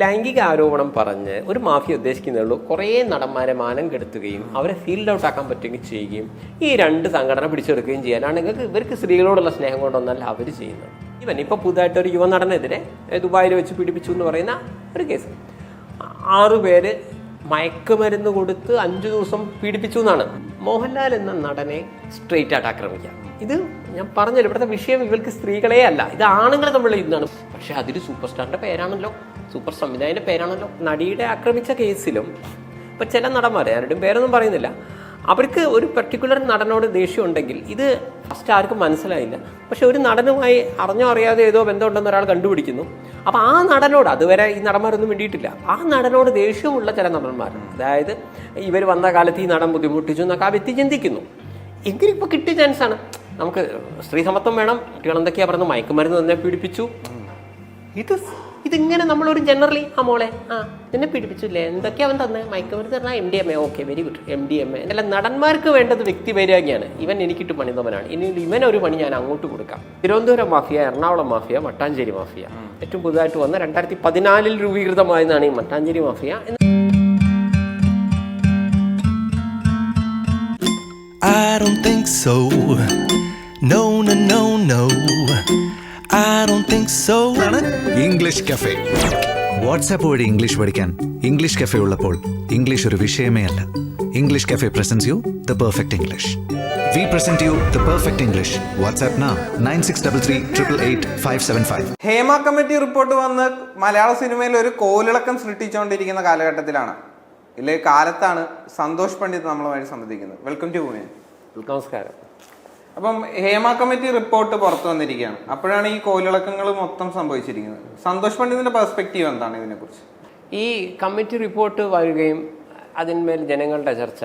ലൈംഗിക ആരോപണം പറഞ്ഞ് ഒരു മാഫിയ ഉദ്ദേശിക്കുന്നേ കുറേ നടന്മാരെ മാനം കെടുത്തുകയും അവരെ ഫീൽഡ് ഔട്ട് ആക്കാൻ പറ്റുകയും ചെയ്യുകയും ഈ രണ്ട് സംഘടന പിടിച്ചെടുക്കുകയും ചെയ്യാനാണെങ്കിൽ ഇവർക്ക് സ്ത്രീകളോടുള്ള സ്നേഹം കൊണ്ടൊന്നല്ല അവർ ചെയ്യുന്നത്. ഇപ്പോൾ പുതുതായിട്ടൊരു യുവനടനെതിരെ ദുബായിൽ വെച്ച് പീഡിപ്പിച്ചു എന്ന് പറയുന്ന ഒരു കേസ്, 6 പേര് മയക്കുമരുന്ന് കൊടുത്ത് 5 ദിവസം പീഡിപ്പിച്ചു എന്നാണ്. മോഹൻലാൽ എന്ന നടനെ സ്ട്രെയിറ്റ് ആയിട്ട് ആക്രമിക്കാം. ഇത് ഞാൻ പറഞ്ഞല്ലോ, ഇവിടുത്തെ വിഷയം ഇവർക്ക് സ്ത്രീകളെ അല്ല, ഇത് ആണുങ്ങളെ തമ്മിലുള്ള യുദ്ധമാണ്. പക്ഷെ അതിൽ സൂപ്പർ സ്റ്റാറിന്റെ പേരാണല്ലോ, സൂപ്പർ സംവിധായകന്റെ പേരാണല്ലോ. നടിയുടെ ആക്രമിച്ച കേസിലും ഇപ്പം ചില നടന്മാർ, ആരുടെയും പേരൊന്നും പറയുന്നില്ല, അവർക്ക് ഒരു പെർട്ടിക്കുലർ നടനോട് ദേഷ്യം ഉണ്ടെങ്കിൽ ഇത് ഫസ്റ്റ് ആർക്കും മനസ്സിലായില്ല. പക്ഷെ ഒരു നടനുമായി അറിഞ്ഞോ അറിയാതെ ഏതോ ബന്ധമുണ്ടെന്ന് ഒരാൾ കണ്ടുപിടിക്കുന്നു. അപ്പോൾ ആ നടനോട്, അതുവരെ ഈ നടന്മാരൊന്നും വേണ്ടിയിട്ടില്ല, ആ നടനോട് ദേഷ്യമുള്ള ചില നടന്മാർ, അതായത് ഇവർ വന്ന കാലത്ത് ഈ നടൻ ബുദ്ധിമുട്ടിച്ചു എന്നൊക്കെ ആ വ്യക്തി ചിന്തിക്കുന്നു. എങ്കിലും ഇപ്പോൾ കിട്ടിയ ചാൻസാണ്. നമുക്ക് സ്ത്രീ സമത്വം വേണം, കുട്ടികൾ എന്തൊക്കെയാ പറയുന്നത്, മയക്കുമരുന്ന് തന്നെ പീഡിപ്പിച്ചു. ഇതിങ്ങനെ നമ്മളൊരു ജനറലി മോളെ നിന്നെ പീഡിപ്പിച്ചില്ലേ, എന്തൊക്കെയാ അവൻ തന്നെ മയക്കുമരുന്ന് പറഞ്ഞാൽ MDMA, okay very good MDMA. അല്ല, നടന്മാർക്ക് വേണ്ടത് വ്യക്തിവൈരാഗ്യമാണ്. ഇവൻ എനിക്കിട്ട് പണിതവനാണ്, ഇനി ഇവനൊരു പണി ഞാൻ അങ്ങോട്ട് കൊടുക്കാം. Thiruvananthapuram mafia, Ernakulam mafia, Mattancherry mafia, ഏറ്റവും പുതുതായിട്ട് വന്ന 2014 രൂപീകൃതമായതാണ് ഈ Mattancherry mafia. I don't think so. No, no, no, no. I don't think so. English cafe. WhatsApp വഴി ഇംഗ്ലീഷ് പഠിക്കാൻ ഇംഗ്ലീഷ് കഫേ ഉള്ളപ്പോൾ ഇംഗ്ലീഷ് ഒരു വിഷയമേ അല്ല. English cafe presents you the perfect English. We present you the perfect English. WhatsApp now 9633888575. Hema committee report വന്ന് മലയാള സിനിമയിൽ ഒരു കോലിളക്കം സൃഷ്ടിച്ചുകൊണ്ടിരിക്കുന്ന കാലഘട്ടത്തിലാണ്, ഇല്ലേ കാലത്താണ് സന്തോഷ് പണ്ഡിറ്റ് നമ്മളുമായി സംബന്ധിക്കുന്നത്. വെൽക്കം ടു ഭൂമി. നമസ്കാരം. അപ്പം ഹേമ കമ്മിറ്റി റിപ്പോർട്ട് പുറത്തു വന്നിരിക്കുകയാണ്. അപ്പോഴാണ് ഈ കോലിളക്കങ്ങൾ മൊത്തം സംഭവിച്ചിരിക്കുന്നത്. സന്തോഷ് പണ്ഡിറ്റിന്റെ പെർസ്പെക്റ്റീവ് എന്താണ് ഇതിനെക്കുറിച്ച്? ഈ കമ്മിറ്റി റിപ്പോർട്ട് വരികയും അതിന്മേൽ ജനങ്ങളുടെ ചർച്ച,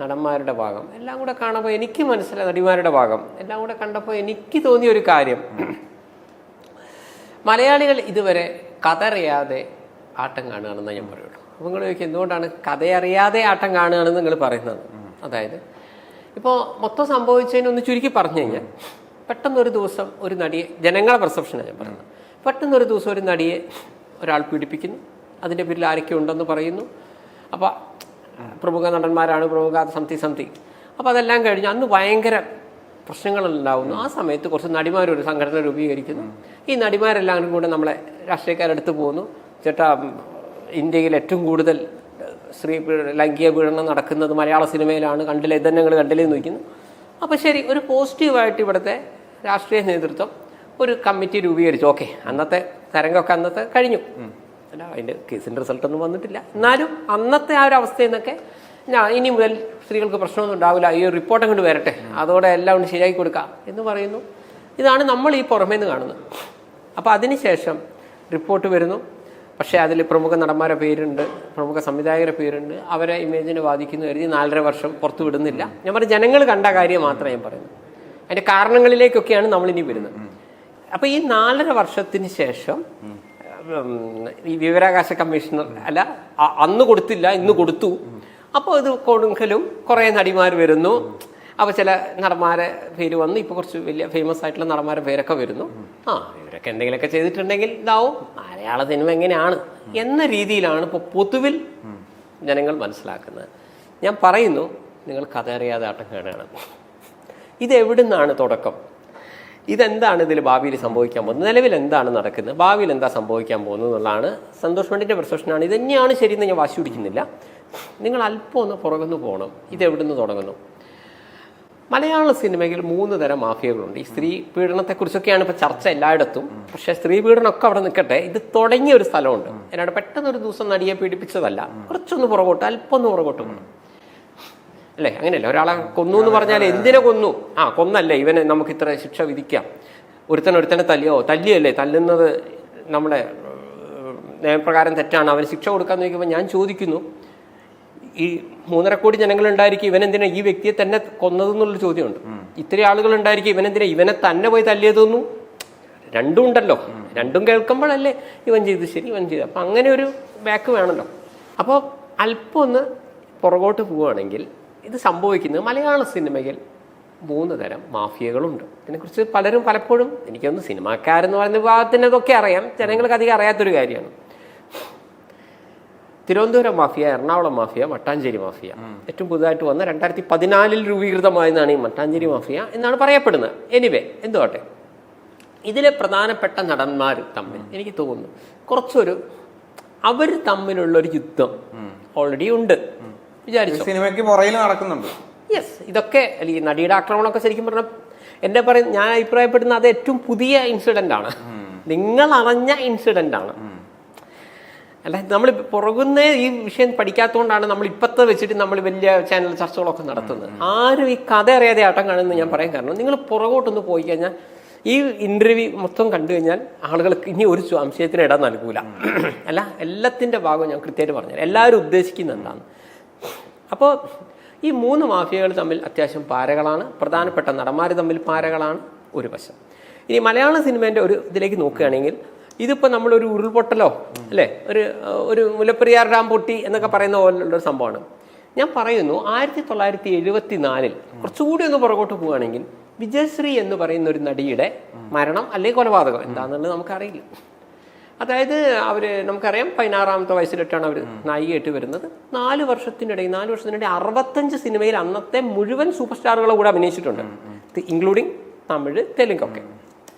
നടന്മാരുടെ ഭാഗം എല്ലാം കൂടെ കാണുമ്പോൾ എനിക്ക് മനസ്സിലായി, നടിമാരുടെ ഭാഗം എല്ലാം കൂടെ കണ്ടപ്പോൾ എനിക്ക് തോന്നിയ ഒരു കാര്യം, മലയാളികൾ ഇതുവരെ കഥറിയാതെ ആട്ടം കാണുകയാണെന്ന് ഞാൻ പറയുള്ളൂ. അപ്പോൾ നിങ്ങൾ ചോദിക്കും എന്തുകൊണ്ടാണ് കഥയറിയാതെ ആട്ടം കാണുകയാണെന്ന് നിങ്ങൾ പറയുന്നത്. അതായത് ഇപ്പോൾ മൊത്തം സംഭവിച്ചതിനൊന്ന് ചുരുക്കി പറഞ്ഞു കഴിഞ്ഞാൽ, പെട്ടെന്നൊരു ദിവസം ഒരു നടിയെ, ജനങ്ങളുടെ പെർസെപ്ഷനാണ് ഞാൻ പറയുന്നത്, പെട്ടെന്നൊരു ദിവസം ഒരു നടിയെ ഒരാൾ പീഡിപ്പിക്കുന്നു, അതിൻ്റെ പേരിൽ ആരൊക്കെ ഉണ്ടെന്ന് പറയുന്നു. അപ്പോൾ പ്രമുഖ നടന്മാരാണ്, പ്രമുഖ സംതിങ്. അപ്പോൾ അതെല്ലാം കഴിഞ്ഞ് അന്ന് ഭയങ്കര പ്രശ്നങ്ങളുണ്ടാവുന്നു. ആ സമയത്ത് കുറച്ച് നടിമാരൊരു സംഘടന രൂപീകരിക്കുന്നു. ഈ നടിമാരെല്ലാവരും കൂടെ നമ്മളെ രാഷ്ട്രീയക്കാരെടുത്ത് പോകുന്നു, ചേട്ടാ ഇന്ത്യയിൽ ഏറ്റവും കൂടുതൽ സ്ത്രീ ലൈംഗിക പീഡനം നടക്കുന്നത് മലയാള സിനിമയിലാണ്, കണ്ടില്ലേ, ഇതന്നെ നിങ്ങൾ കണ്ടില്ലേന്ന് ചോദിക്കുന്നു. അപ്പോൾ ശരി, ഒരു പോസിറ്റീവായിട്ട് ഇവിടുത്തെ രാഷ്ട്രീയ നേതൃത്വം ഒരു കമ്മിറ്റി രൂപീകരിച്ചു. ഓക്കെ, അന്നത്തെ തരംഗമൊക്കെ അന്നത്തെ കഴിഞ്ഞു, അല്ല അതിൻ്റെ കേസിൻ്റെ റിസൾട്ടൊന്നും വന്നിട്ടില്ല. എന്നാലും അന്നത്തെ ആ ഒരു അവസ്ഥയിൽ നിന്നൊക്കെ ഇനി മുതൽ സ്ത്രീകൾക്ക് പ്രശ്നമൊന്നും ഉണ്ടാവില്ല, ഈ റിപ്പോർട്ട് അങ്ങോട്ട് വരട്ടെ, അതോടെ എല്ലാം കൊണ്ട് ശരിയാക്കി കൊടുക്കാം എന്ന് പറയുന്നു. ഇതാണ് നമ്മൾ ഈ പുറമേന്ന് കാണുന്നത്. അപ്പോൾ അതിനുശേഷം റിപ്പോർട്ട് വരുന്നു. പക്ഷേ അതിൽ പ്രമുഖ നടന്മാരുടെ പേരുണ്ട്, പ്രമുഖ സംവിധായകരുടെ പേരുണ്ട്. അവരെ ഇമേജിനെ ബാധിക്കുന്നു കരുതി 4.5 വർഷം പുറത്തു വിടുന്നില്ല. ഞാൻ പറഞ്ഞ ജനങ്ങൾ കണ്ട കാര്യം മാത്രമേ ഞാൻ പറയുന്നത്. അതിൻ്റെ കാരണങ്ങളിലേക്കൊക്കെയാണ് നമ്മളിനി വരുന്നത്. അപ്പോൾ ഈ 4.5 വർഷത്തിന് ശേഷം ഈ വിവരാവകാശ കമ്മീഷണർ അല്ല, അന്ന് കൊടുത്തില്ല, ഇന്ന് കൊടുത്തു. അപ്പോൾ ഇത് കൊടുക്കലും കുറേ നടിമാർ വരുന്നു. അപ്പോൾ ചില നടന്മാരെ പേര് വന്നു, ഇപ്പോൾ കുറച്ച് വലിയ ഫേമസ് ആയിട്ടുള്ള നടന്മാരുടെ പേരൊക്കെ വരുന്നു. ഇവരൊക്കെ എന്തെങ്കിലുമൊക്കെ ചെയ്തിട്ടുണ്ടെങ്കിൽ ഇതാവും മലയാള സിനിമ എങ്ങനെയാണ് എന്ന രീതിയിലാണ് ഇപ്പോൾ പൊതുവിൽ ജനങ്ങൾ മനസ്സിലാക്കുന്നത്. ഞാൻ പറയുന്നു, നിങ്ങൾ കഥ അറിയാതെ ആട്ടം കാണുകയാണ്. ഇതെവിടുന്നാണ് തുടക്കം? ഇതെന്താണ് ഇതിൽ ഭാവിയിൽ സംഭവിക്കാൻ പോകുന്നത്? നിലവിൽ എന്താണ് നടക്കുന്നത്, ഭാവിയിൽ എന്താ സംഭവിക്കാൻ പോകുന്നത് എന്നുള്ളതാണ് സന്തോഷ് പണ്ഡിറ്റിൻ്റെ പെർസെപ്ഷനാണ്. ഇതന്നെയാണ് ശരിയെന്ന് ഞാൻ വാശി പിടിക്കുന്നില്ല. നിങ്ങൾ അല്പം ഒന്ന് പുറകുന്നു പോകണം. ഇതെവിടുന്ന് തുടങ്ങുന്നു? മലയാള സിനിമയിൽ 3 തരം മാഫിയകളുണ്ട്. ഈ സ്ത്രീ പീഡനത്തെക്കുറിച്ചൊക്കെയാണ് ഇപ്പോൾ ചർച്ച എല്ലായിടത്തും. പക്ഷേ സ്ത്രീ പീഡനമൊക്കെ അവിടെ നിൽക്കട്ടെ, ഇത് തുടങ്ങിയ ഒരു സ്ഥലമുണ്ട്. എന്നാണ് പെട്ടെന്നൊരു ദിവസം നടിയെ പീഡിപ്പിച്ചതല്ല, കുറച്ചൊന്ന് പുറകോട്ട്, അല്പം ഒന്ന് പുറകോട്ട് പോകണം, അല്ലേ? അങ്ങനെയല്ല, ഒരാളെ കൊന്നു എന്ന് പറഞ്ഞാൽ എന്തിനെ കൊന്നു? കൊന്നല്ലേ, ഇവനെ നമുക്ക് ഇത്ര ശിക്ഷ വിധിക്കാം. ഒരുത്തനെ തല്ലിയല്ലേ, തല്ലുന്നത് നമ്മുടെ നിയമപ്രകാരം തെറ്റാണ്, അവന് ശിക്ഷ കൊടുക്കാമെന്ന് ചോദിക്കുമ്പോൾ ഞാൻ ചോദിക്കുന്നു, ഈ 3.5 കോടി ജനങ്ങളുണ്ടായിരിക്കും, ഇവനെന്തിനാ ഈ വ്യക്തിയെ തന്നെ കൊന്നതെന്നുള്ളൊരു ചോദ്യമുണ്ട്. ഇത്രയും ആളുകൾ ഉണ്ടായിരിക്കും, ഇവനെന്തിനാ ഇവനെ തന്നെ പോയി തല്ലിയതൊന്നും? രണ്ടും ഉണ്ടല്ലോ, രണ്ടും കേൾക്കുമ്പോഴല്ലേ ഇവൻ ചെയ്തു ശരി, ഇവൻ ചെയ്തു. അപ്പം അങ്ങനെ ഒരു ബാക്ക് വേണമല്ലോ. അപ്പോൾ അല്പം ഒന്ന് പുറകോട്ട് പോവുകയാണെങ്കിൽ ഇത് സംഭവിക്കുന്നത് മലയാള സിനിമയിൽ 3 തരം മാഫിയകളുണ്ട്. ഇതിനെക്കുറിച്ച് പലരും പലപ്പോഴും, എനിക്കൊന്ന് സിനിമാക്കാരെന്ന് പറയുന്ന വിഭാഗത്തിനതൊക്കെ അറിയാം, ജനങ്ങൾക്ക് അധികം അറിയാത്തൊരു കാര്യമാണ്. Thiruvananthapuram mafia, Ernakulam mafia, Mattancherry mafia. ഏറ്റവും പുതുതായിട്ട് വന്ന 2014 രൂപീകൃതമായതാണ് ഈ മട്ടാഞ്ചേരി മാഫിയ എന്നാണ് പറയപ്പെടുന്നത്. എനിവേ, എന്തുവാട്ടെ, ഇതിലെ പ്രധാനപ്പെട്ട നടന്മാർ തമ്മിൽ എനിക്ക് തോന്നുന്നു കുറച്ചൊരു അവർ തമ്മിലുള്ളൊരു യുദ്ധം ഓൾറെഡി ഉണ്ട് വിചാരിച്ചു. സിനിമയ്ക്ക് പുറകിൽ നടക്കുന്നുണ്ട്. യെസ്, ഇതൊക്കെ ഈ നടിയുടെ ആക്രമണമൊക്കെ ശരിക്കും പറഞ്ഞാൽ എന്നെ പറയും, ഞാൻ അഭിപ്രായപ്പെടുന്ന അത് ഏറ്റവും പുതിയ ഇൻസിഡന്റ് ആണ്, നിങ്ങൾ അറിഞ്ഞ ഇൻസിഡന്റ് ആണ്. അല്ല, നമ്മൾ പുറകുന്നേ ഈ വിഷയം പഠിക്കാത്തതുകൊണ്ടാണ് നമ്മൾ ഇപ്പത്തെ വെച്ചിട്ട് നമ്മൾ വലിയ ചാനൽ ചർച്ചകളൊക്കെ നടത്തുന്നത്. ആരും ഈ കഥ അറിയാതെ ആട്ടം കാണുന്നത് ഞാൻ പറയാൻ കാരണം, നിങ്ങൾ പുറകോട്ടൊന്ന് പോയി കഴിഞ്ഞാൽ ഈ ഇന്റർവ്യൂ മൊത്തം കണ്ടു കഴിഞ്ഞാൽ ആളുകൾക്ക് ഇനി ഒരു സംശയത്തിന് ഇടം നൽകൂല. അല്ല, എല്ലാത്തിന്റെ ഭാഗവും ഞാൻ കൃത്യമായിട്ട് പറഞ്ഞുതരാം. എല്ലാവരും ഉദ്ദേശിക്കുന്നത് എന്താണ്. അപ്പോൾ ഈ 3 മാഫിയകൾ തമ്മിൽ അത്യാവശ്യം പാരകളാണ്. പ്രധാനപ്പെട്ട നടന്മാർ തമ്മിൽ പാരകളാണ് ഒരു വശം. ഇനി മലയാള സിനിമേൻ്റെ ഒരു ഇതിലേക്ക് നോക്കുകയാണെങ്കിൽ, ഇതിപ്പോൾ നമ്മളൊരു ഉരുൾപൊട്ടലോ അല്ലേ, ഒരു മുല്ലപ്പെരിയാർ ഡാം പൊട്ടി എന്നൊക്കെ പറയുന്ന പോലുള്ളൊരു സംഭവമാണ്. ഞാൻ പറയുന്നു 1974 കുറച്ചുകൂടി ഒന്ന് പുറകോട്ട് പോവുകയാണെങ്കിൽ വിജയശ്രീ എന്ന് പറയുന്ന ഒരു നടിയുടെ മരണം അല്ലെങ്കിൽ കൊലപാതകം എന്താണെന്നുള്ളത് നമുക്കറിയില്ല. അതായത് നമുക്കറിയാം 16ാമത്തെ വയസ്സിലിട്ടാണ് അവർ നായികയായിട്ട് വരുന്നത്. 4 വർഷത്തിനിടെ 65 സിനിമയിൽ അന്നത്തെ മുഴുവൻ സൂപ്പർ സ്റ്റാറുകളെ കൂടെ അഭിനയിച്ചിട്ടുണ്ട്, ഇൻക്ലൂഡിങ് തമിഴ്, തെലുങ്കൊക്കെ.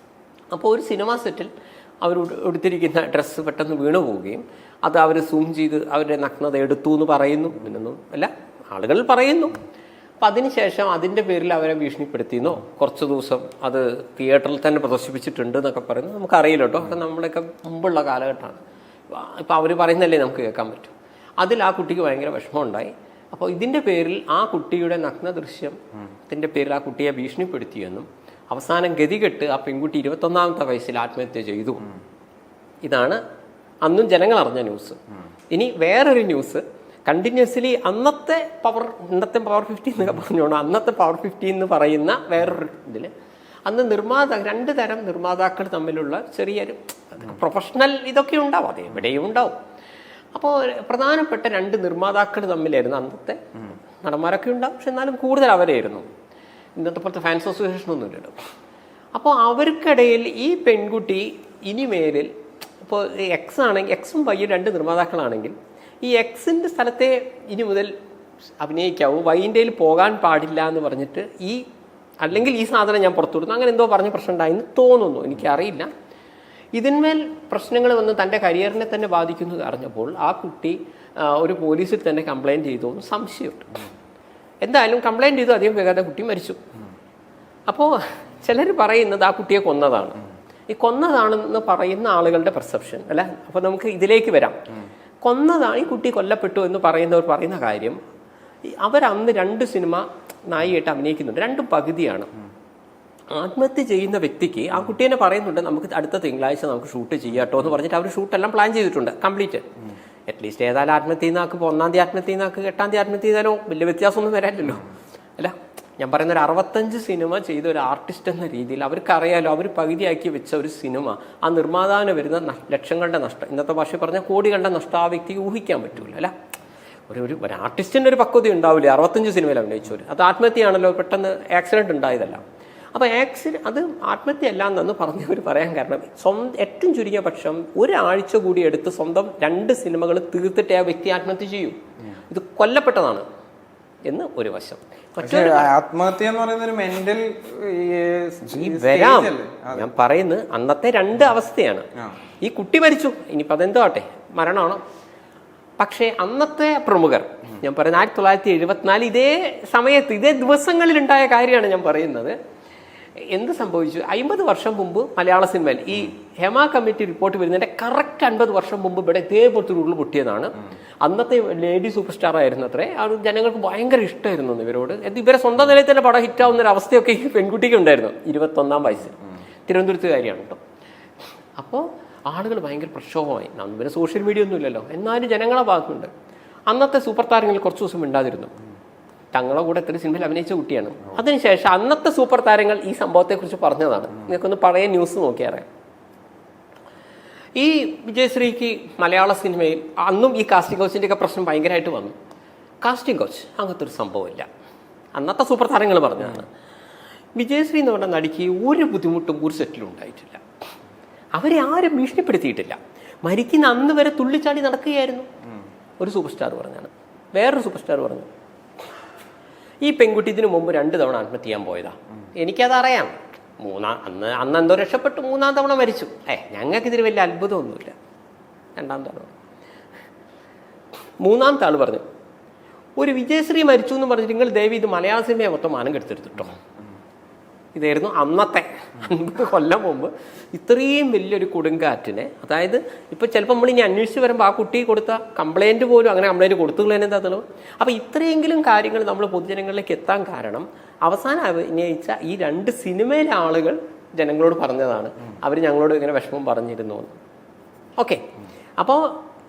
അപ്പോൾ ഒരു സിനിമാ സെറ്റിൽ അവർ എടുത്തിരിക്കുന്ന ഡ്രസ്സ് പെട്ടെന്ന് വീണു പോവുകയും അത് അവർ സൂം ചെയ്ത് അവരുടെ നഗ്നത എടുത്തു എന്ന് പറയുന്നു. പിന്നൊന്നും അല്ല, ആളുകൾ പറയുന്നു. അപ്പം അതിനുശേഷം അതിൻ്റെ പേരിൽ അവരെ ഭീഷണിപ്പെടുത്തിയെന്നോ കുറച്ച് ദിവസം അത് തിയേറ്ററിൽ തന്നെ പ്രദർശിപ്പിച്ചിട്ടുണ്ട് എന്നൊക്കെ പറയുന്നു. നമുക്കറിയില്ല കേട്ടോ, ഒക്കെ നമ്മുടെയൊക്കെ മുമ്പുള്ള കാലഘട്ടമാണ്. ഇപ്പം അവർ പറയുന്നല്ലേ നമുക്ക് കേൾക്കാൻ പറ്റും. അതിൽ ആ കുട്ടിക്ക് ഭയങ്കര വിഷമമുണ്ടായി. അപ്പോൾ ഇതിൻ്റെ പേരിൽ ആ കുട്ടിയുടെ നഗ്ന ദൃശ്യത്തിൻ്റെ പേരിൽ ആ കുട്ടിയെ ഭീഷണിപ്പെടുത്തിയെന്നും അവസാനം ഗതികെട്ട് ആ പെൺകുട്ടി 21ാമത്തെ വയസ്സിൽ ആത്മഹത്യ ചെയ്തു. ഇതാണ് അന്നും ജനങ്ങൾ അറിഞ്ഞ ന്യൂസ്. ഇനി വേറൊരു ന്യൂസ്, കണ്ടിന്യൂസ്ലി ഇന്നത്തെ പവർ 50 എന്നൊക്കെ പറഞ്ഞോണം, അന്നത്തെ പവർ 50 എന്ന് പറയുന്ന വേറൊരു ഇതിൽ അന്ന് 2 തരം നിർമ്മാതാക്കൾ തമ്മിലുള്ള ചെറിയൊരു പ്രൊഫഷണൽ ഇതൊക്കെ ഉണ്ടാവും, അത് എവിടെയും ഉണ്ടാവും. അപ്പോൾ പ്രധാനപ്പെട്ട 2 നിർമ്മാതാക്കൾ തമ്മിലായിരുന്നു അന്നത്തെ. നടന്മാരൊക്കെ ഉണ്ടാവും, പക്ഷെ എന്നാലും കൂടുതൽ അവരായിരുന്നു. ഇന്നത്തെ പോലത്തെ ഫാൻസ് അസോസിയേഷൻ ഒന്നും ഇല്ലല്ലോ. അപ്പോൾ അവർക്കിടയിൽ ഈ പെൺകുട്ടി ഇനിമേലിൽ ഇപ്പോൾ എക്സും വൈയും 2 നിർമ്മാതാക്കളാണെങ്കിൽ ഈ എക്സിൻ്റെ സ്ഥലത്തെ ഇനി മുതൽ അഭിനയിക്കാവൂ, വൈൻ്റെയിൽ പോകാൻ പാടില്ല എന്ന് പറഞ്ഞിട്ട് അല്ലെങ്കിൽ ഈ സാധനം ഞാൻ പുറത്തു വിടുന്നു, അങ്ങനെ എന്തോ പറഞ്ഞ പ്രശ്നം ഉണ്ടായെന്ന് തോന്നുന്നു, എനിക്കറിയില്ല. ഇതിന്മേൽ പ്രശ്നങ്ങൾ വന്ന് തൻ്റെ കരിയറിനെ തന്നെ ബാധിക്കുന്നത് അറിഞ്ഞപ്പോൾ ആ കുട്ടി ഒരു പോലീസിൽ തന്നെ കംപ്ലയിൻറ്റ് ചെയ്തു എന്ന് സംശയമുണ്ട്. എന്തായാലും കംപ്ലയിൻറ്റ് ചെയ്തു, അധികം വേഗത കുട്ടി മരിച്ചു. അപ്പോൾ ചിലർ പറയുന്നത് ആ കുട്ടിയെ കൊന്നതാണ്. ഈ കൊന്നതാണെന്ന് പറയുന്ന ആളുകളുടെ പെർസെപ്ഷൻ അല്ല. അപ്പോൾ നമുക്ക് ഇതിലേക്ക് വരാം. കൊന്നതാണ്, ഈ കുട്ടി കൊല്ലപ്പെട്ടു എന്ന് പറയുന്നവർ പറയുന്ന കാര്യം, അവരന്ന് 2 സിനിമ നായികയായിട്ട് അഭിനയിക്കുന്നുണ്ട്, 2 പകുതിയാണ്. ആത്മഹത്യ ചെയ്യുന്ന വ്യക്തിക്ക് ആ കുട്ടി തന്നെ പറയുന്നുണ്ട്, നമുക്ക് അടുത്ത തിങ്കളാഴ്ച നമുക്ക് ഷൂട്ട് ചെയ്യാട്ടോ എന്ന് പറഞ്ഞിട്ട് അവർ ഷൂട്ടെല്ലാം പ്ലാൻ ചെയ്തിട്ടുണ്ട് കംപ്ലീറ്റ്. അറ്റ്ലീസ്റ്റ് ഏതായാലും ആത്മഹത്യ ചെയ്യുന്ന ഇപ്പോൾ 1-ാം തീയതി ആത്മഹത്യ ചെയ്യുന്ന 8-ാം തീയതി ആത്മഹത്യ ചെയ്താലോ വലിയ വ്യത്യാസമൊന്നും വരാനില്ലല്ലോ. അല്ല, ഞാൻ പറയുന്ന ഒരു 65 സിനിമ ചെയ്ത ഒരു ആർട്ടിസ്റ്റ് എന്ന രീതിയിൽ അവർക്കറിയാലോ, അവർ പകുതിയാക്കി വെച്ച ഒരു സിനിമ ആ നിർമ്മാതാവിന് വരുന്ന ലക്ഷങ്ങളുടെ നഷ്ടം, ഇന്നത്തെ ഭാഷ പറഞ്ഞാൽ കോടികളുടെ നഷ്ടം ആ വ്യക്തിക്ക് ഊഹിക്കാൻ പറ്റൂല. അല്ല, ഒരു ആർട്ടിസ്റ്റിൻ്റെ ഒരു പക്വത ഉണ്ടാവില്ലേ 65 സിനിമയിൽ അഭിനയിച്ചവർ. അത് ആത്മഹത്യയാണല്ലോ, പെട്ടെന്ന് ആക്സിഡന്റ് ഉണ്ടായതല്ല. അപ്പോൾ അത് ആത്മഹത്യ അല്ല എന്ന് പറഞ്ഞവർ പറയാൻ കാരണം, ഏറ്റവും ചുരുങ്ങിയ പക്ഷം ഒരാഴ്ച കൂടി എടുത്ത് സ്വന്തം 2 സിനിമകൾ തീർത്തിട്ടേ ആ വ്യക്തി ആത്മഹത്യ ചെയ്യും. ഇത് കൊല്ലപ്പെട്ടതാണ് എന്ന് ഒരു വശം. ആത്മഹത്യ എന്ന് പറയുന്ന ഒരു മെന്റൽ വരാം. ഞാൻ പറയുന്നത് അന്നത്തെ 2 അവസ്ഥയാണ്. ഈ കുട്ടി മരിച്ചു, ഇനിയിപ്പോൾ അതെന്തോ ആട്ടെ, മരണമാണ്. പക്ഷേ അന്നത്തെ പ്രമുഖർ, ഞാൻ പറയുന്നത് 1974 ഇതേ സമയത്ത് ഇതേ ദിവസങ്ങളിലുണ്ടായ കാര്യമാണ് ഞാൻ പറയുന്നത്. എന്ത് സംഭവിച്ചു? 50 വർഷം മുമ്പ് മലയാള സിനിമയിൽ ഈ ഹെമ കമ്മിറ്റി റിപ്പോർട്ട് വരുന്നതിന്റെ കറക്റ്റ് 50 വർഷം മുമ്പ് ഇവിടെ ഇതേപോലത്തെ ഉരുൾ പൊട്ടിയതാണ്. അന്നത്തെ ലേഡി സൂപ്പർ സ്റ്റാർ ആയിരുന്നു അത്രേ. അത് ജനങ്ങൾക്ക് ഭയങ്കര ഇഷ്ടമായിരുന്നു ഇവരോട്. ഇവരെ സ്വന്തം നിലയിൽ തന്നെ പടം ഹിറ്റാവുന്ന ഒരു അവസ്ഥയൊക്കെ ഈ പെൺകുട്ടിക്ക് ഉണ്ടായിരുന്നു. 21ാം വയസ്സിൽ തിരുവനന്തപുരത്തുകാരിയാണ് കേട്ടോ. അപ്പോൾ ആളുകൾ ഭയങ്കര പ്രക്ഷോഭമായി. ഇവരെ സോഷ്യൽ മീഡിയ ഒന്നും ഇല്ലല്ലോ, എന്നാലും ജനങ്ങളെ ഭാഗത്തുണ്ട്. അന്നത്തെ സൂപ്പർ താരങ്ങൾ കുറച്ച് ദിവസം മിണ്ടാതിരുന്നു. തങ്ങളെ കൂടെ 3 സിനിമയിൽ അഭിനയിച്ച കുട്ടിയാണ്. അതിനുശേഷം അന്നത്തെ സൂപ്പർ താരങ്ങൾ ഈ സംഭവത്തെക്കുറിച്ച് പറഞ്ഞതാണ്. നിങ്ങൾക്കൊന്ന് പഴയ ന്യൂസ് നോക്കിയാറിയാം. ഈ വിജയശ്രീക്ക് മലയാള സിനിമയിൽ അന്നും ഈ കാസ്റ്റിംഗ് കോച്ചിൻ്റെ ഒക്കെ പ്രശ്നം ഭയങ്കരമായിട്ട് വന്നു. കാസ്റ്റിംഗ് കോച്ച് അങ്ങനത്തെ ഒരു സംഭവമില്ല, അന്നത്തെ സൂപ്പർ താരങ്ങൾ പറഞ്ഞതാണ്. വിജയശ്രീ എന്ന് പറഞ്ഞ നടിക്ക് ഒരു ബുദ്ധിമുട്ടും ഒരു സെറ്റിലും ഉണ്ടായിട്ടില്ല. അവരെ ആരും ഭീഷണിപ്പെടുത്തിയിട്ടില്ല. മരിക്കുന്ന അന്ന് വരെ തുള്ളിച്ചാടി നടക്കുകയായിരുന്നു. ഒരു സൂപ്പർ സ്റ്റാർ പറഞ്ഞാണ്. വേറൊരു സൂപ്പർ സ്റ്റാർ പറഞ്ഞു, ഈ പെൺകുട്ടി ഇതിനു മുമ്പ് 2 തവണ ആത്മഹത്യ ചെയ്യാൻ പോയതാ, എനിക്കതറിയാം, അന്ന് എന്തോ രക്ഷപ്പെട്ടു, 3-ാം തവണ മരിച്ചു. ഞങ്ങൾക്കിതിന് വലിയ അത്ഭുതമൊന്നുമില്ല. 2-ാം തവണ. 3-ാമത്തെ ആൾ പറഞ്ഞു, ഒരു വിജയശ്രീ മരിച്ചു എന്ന് പറഞ്ഞിട്ട് നിങ്ങൾ ദയവ് ഇത് മലയാള സിനിമയെ മൊത്തം മാനം കെടുത്തെടുത്തിട്ടോ. ഇതായിരുന്നു അന്നത്തെ 50 കൊല്ലം മുമ്പ് ഇത്രയും വലിയൊരു കൊടുങ്കാറ്റിനെ. അതായത് ഇപ്പോൾ ചിലപ്പോൾ നമ്മളിനി അന്വേഷിച്ച് വരുമ്പോൾ ആ കുട്ടി കൊടുത്ത കംപ്ലൈൻറ്റ് പോലും അങ്ങനെ കംപ്ലൈൻറ്റ് കൊടുത്തുള്ളതിന് എന്താ തെളിവ്? അപ്പോൾ ഇത്രയെങ്കിലും കാര്യങ്ങൾ നമ്മൾ പൊതുജനങ്ങളിലേക്ക് എത്താൻ കാരണം അവസാനം അഭിനയിച്ച ഈ 2 സിനിമയിലെ ആളുകൾ ജനങ്ങളോട് പറഞ്ഞതാണ്, അവർ ഞങ്ങളോട് ഇങ്ങനെ വിഷമം പറഞ്ഞിരുന്നു എന്ന്. ഓക്കെ, അപ്പോൾ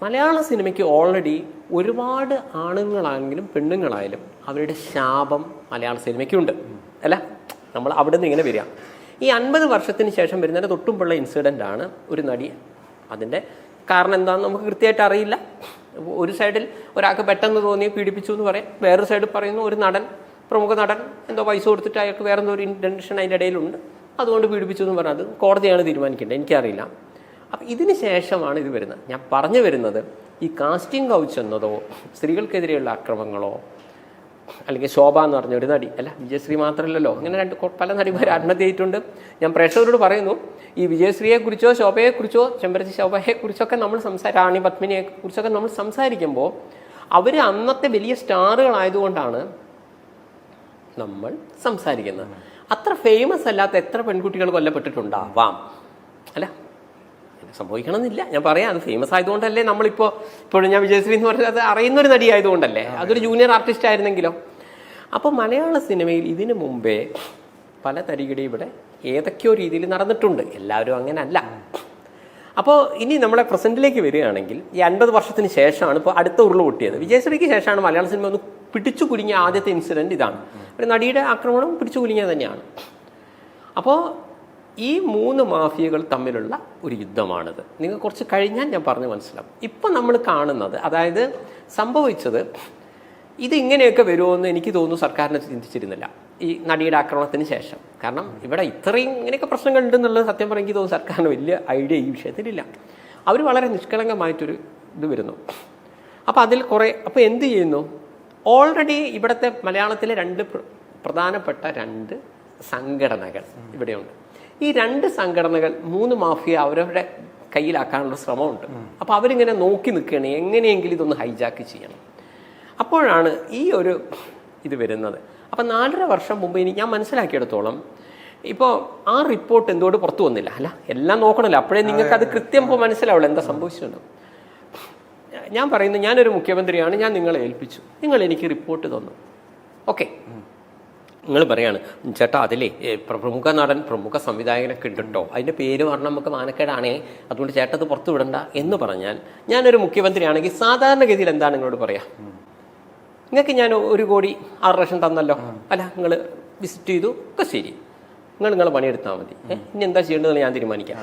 മലയാള സിനിമയ്ക്ക് ഓൾറെഡി ഒരുപാട് ആണുങ്ങളാണെങ്കിലും പെണ്ണുങ്ങളായാലും അവരുടെ ശാപം മലയാള സിനിമയ്ക്കുണ്ട് അല്ല. നമ്മൾ അവിടെ നിന്ന് ഇങ്ങനെ വരിക. ഈ 50 വർഷത്തിന് ശേഷം വരുന്നതിന് തൊട്ടുമുള്ള ഇൻസിഡൻ്റ് ആണ് ഒരു നടി. അതിൻ്റെ കാരണം എന്താണെന്ന് നമുക്ക് കൃത്യമായിട്ട് അറിയില്ല. ഒരു സൈഡിൽ ഒരാൾക്ക് പെട്ടെന്ന് തോന്നി പീഡിപ്പിച്ചു എന്ന് പറയാം, വേറൊരു സൈഡിൽ പറയുന്നു ഒരു നടൻ, പ്രമുഖ നടൻ എന്തോ പൈസ കൊടുത്തിട്ട് അയാൾക്ക് വേറെ എന്തോ ഒരു ഇൻറ്റൻഷൻ അതിൻ്റെ ഇടയിലുണ്ട്, അതുകൊണ്ട് പീഡിപ്പിച്ചു എന്ന് പറഞ്ഞാൽ അത് കോടതിയാണ് തീരുമാനിക്കേണ്ടത്, എനിക്കറിയില്ല. അപ്പം ഇതിന് ശേഷമാണ് ഇത് വരുന്നത്. ഞാൻ പറഞ്ഞു വരുന്നത് ഈ കാസ്റ്റിംഗ് കൗച്ച് എന്നതോ സ്ത്രീകൾക്കെതിരെയുള്ള ആക്രമങ്ങളോ അല്ലെങ്കിൽ ശോഭ എന്ന് പറഞ്ഞ ഒരു നടി അല്ല, വിജയശ്രീ മാത്രമല്ലല്ലോ, അങ്ങനെ പല നടിമാർ ആത്മഹത്യ ചെയ്തിട്ടുണ്ട്. ഞാൻ പ്രേക്ഷകരോട് പറയുന്നു, ഈ വിജയശ്രീയെക്കുറിച്ചോ ശോഭയെക്കുറിച്ചോ ചെമ്പരത്തി ശോഭയെക്കുറിച്ചൊക്കെ നമ്മൾ റാണി പത്മിനിയെ കുറിച്ചൊക്കെ നമ്മൾ സംസാരിക്കുമ്പോൾ അവർ അന്നത്തെ വലിയ സ്റ്റാറുകളായതുകൊണ്ടാണ് നമ്മൾ സംസാരിക്കുന്നത്. അത്ര ഫേമസ് അല്ലാത്ത എത്ര പെൺകുട്ടികൾ കൊല്ലപ്പെട്ടിട്ടുണ്ടാവാം അല്ല, സംഭവിക്കണമെന്നില്ല. ഞാൻ പറയാം, അത് ഫേമസ് ആയതുകൊണ്ടല്ലേ ഇപ്പോഴും ഞാൻ വിജയശ്രീ എന്ന് പറഞ്ഞാൽ അത് അറിയുന്നൊരു നടി ആയതുകൊണ്ടല്ലേ, അതൊരു ജൂനിയർ ആർട്ടിസ്റ്റ് ആയിരുന്നെങ്കിലോ. അപ്പോൾ മലയാള സിനിമയിൽ ഇതിനു മുമ്പേ പല തരികിടെ ഇവിടെ ഏതൊക്കെയോ രീതിയിൽ നടന്നിട്ടുണ്ട്, എല്ലാവരും അങ്ങനെ അല്ല. അപ്പോൾ ഇനി നമ്മളെ പ്രസൻറ്റിലേക്ക് വരികയാണെങ്കിൽ ഈ 50 വർഷത്തിന് ശേഷമാണ് ഇപ്പോൾ അടുത്ത ഉരുള് പൊട്ടിയത്. വിജയശ്രീക്ക് ശേഷമാണ് മലയാള സിനിമ ഒന്ന് പിടിച്ചു കുലുങ്ങിയ ആദ്യത്തെ ഇൻസിഡൻറ്റ് ഇതാണ്. ഒരു നടിയുടെ ആക്രമണം പിടിച്ചു കുലുങ്ങിയത് തന്നെയാണ്. അപ്പോൾ ഈ 3 മാഫിയകൾ തമ്മിലുള്ള ഒരു യുദ്ധമാണിത്. നിങ്ങൾ കുറച്ച് കഴിഞ്ഞാൽ ഞാൻ പറഞ്ഞ് മനസ്സിലാവും. ഇപ്പം നമ്മൾ കാണുന്നത്, അതായത് സംഭവിച്ചത്, ഇത് ഇങ്ങനെയൊക്കെ വരുമോയെന്ന് എനിക്ക് തോന്നുന്നു സർക്കാരിനെ ചിന്തിച്ചിരുന്നില്ല ഈ നടിയുടെ ആക്രമണത്തിന് ശേഷം. കാരണം ഇവിടെ ഇത്രയും ഇങ്ങനെയൊക്കെ പ്രശ്നങ്ങൾ ഉണ്ടെന്നുള്ളത് സത്യം പറഞ്ഞാൽ എനിക്ക് തോന്നുന്നു സർക്കാരിന് വലിയ ഐഡിയ ഈ വിഷയത്തിലില്ല. അവർ വളരെ നിഷ്കളങ്കമായിട്ടൊരു ഇത് വരുന്നു. അപ്പോൾ അതിൽ അപ്പോൾ എന്ത് ചെയ്യുന്നു, ഓൾറെഡി ഇവിടുത്തെ മലയാളത്തിലെ 2 പ്രധാനപ്പെട്ട 2 സംഘടനകൾ ഇവിടെയുണ്ട്. ഈ 2 സംഘടനകൾ 3 മാഫിയ അവരവരുടെ കയ്യിലാക്കാനുള്ള ശ്രമമുണ്ട്. അപ്പോൾ അവരിങ്ങനെ നോക്കി നിൽക്കുകയാണ് എങ്ങനെയെങ്കിലും ഇതൊന്ന് ഹൈജാക്ക് ചെയ്യണം. അപ്പോഴാണ് ഈ ഒരു ഇത് വരുന്നത്. അപ്പം 4.5 വർഷം മുമ്പ് ഞാൻ മനസ്സിലാക്കിയെടുത്തോളം ഇപ്പോൾ ആ റിപ്പോർട്ട് എന്തുകൊണ്ട് പുറത്തു വന്നില്ല? അല്ല, എല്ലാം നോക്കണമല്ലോ, അപ്പോഴേ നിങ്ങൾക്ക് അത് കൃത്യം ഇപ്പോൾ മനസ്സിലാവുള്ളൂ എന്താ സംഭവിച്ചത്. ഞാൻ പറയുന്നു, ഞാനൊരു മുഖ്യമന്ത്രിയാണ്, ഞാൻ നിങ്ങളെ ഏൽപ്പിച്ചു, നിങ്ങൾ എനിക്ക് റിപ്പോർട്ട് തന്നു. ഓക്കെ, നിങ്ങൾ പറയാണ് ചേട്ടാ അതിലേ പ്രമുഖ നടൻ പ്രമുഖ സംവിധായകനൊക്കെ ഉണ്ട് കേട്ടോ, അതിൻ്റെ പേര് പറഞ്ഞാൽ നമുക്ക് മാനക്കേടാണേ, അതുകൊണ്ട് ചേട്ടത് പുറത്തു വിടണ്ട എന്ന് പറഞ്ഞാൽ ഞാനൊരു മുഖ്യമന്ത്രിയാണെങ്കിൽ സാധാരണഗതിയിൽ എന്താണ് നിങ്ങളോട് പറയാം? നിങ്ങൾക്ക് ഞാൻ 1 കോടി 6 ലക്ഷം തന്നല്ലോ, അല്ല നിങ്ങൾ വിസിറ്റ് ചെയ്തു ഒക്കെ ശരി, നിങ്ങൾ പണിയെടുത്താൽ മതി, ഇനി എന്താ ചെയ്യേണ്ടതെന്ന് ഞാൻ തീരുമാനിക്കാം.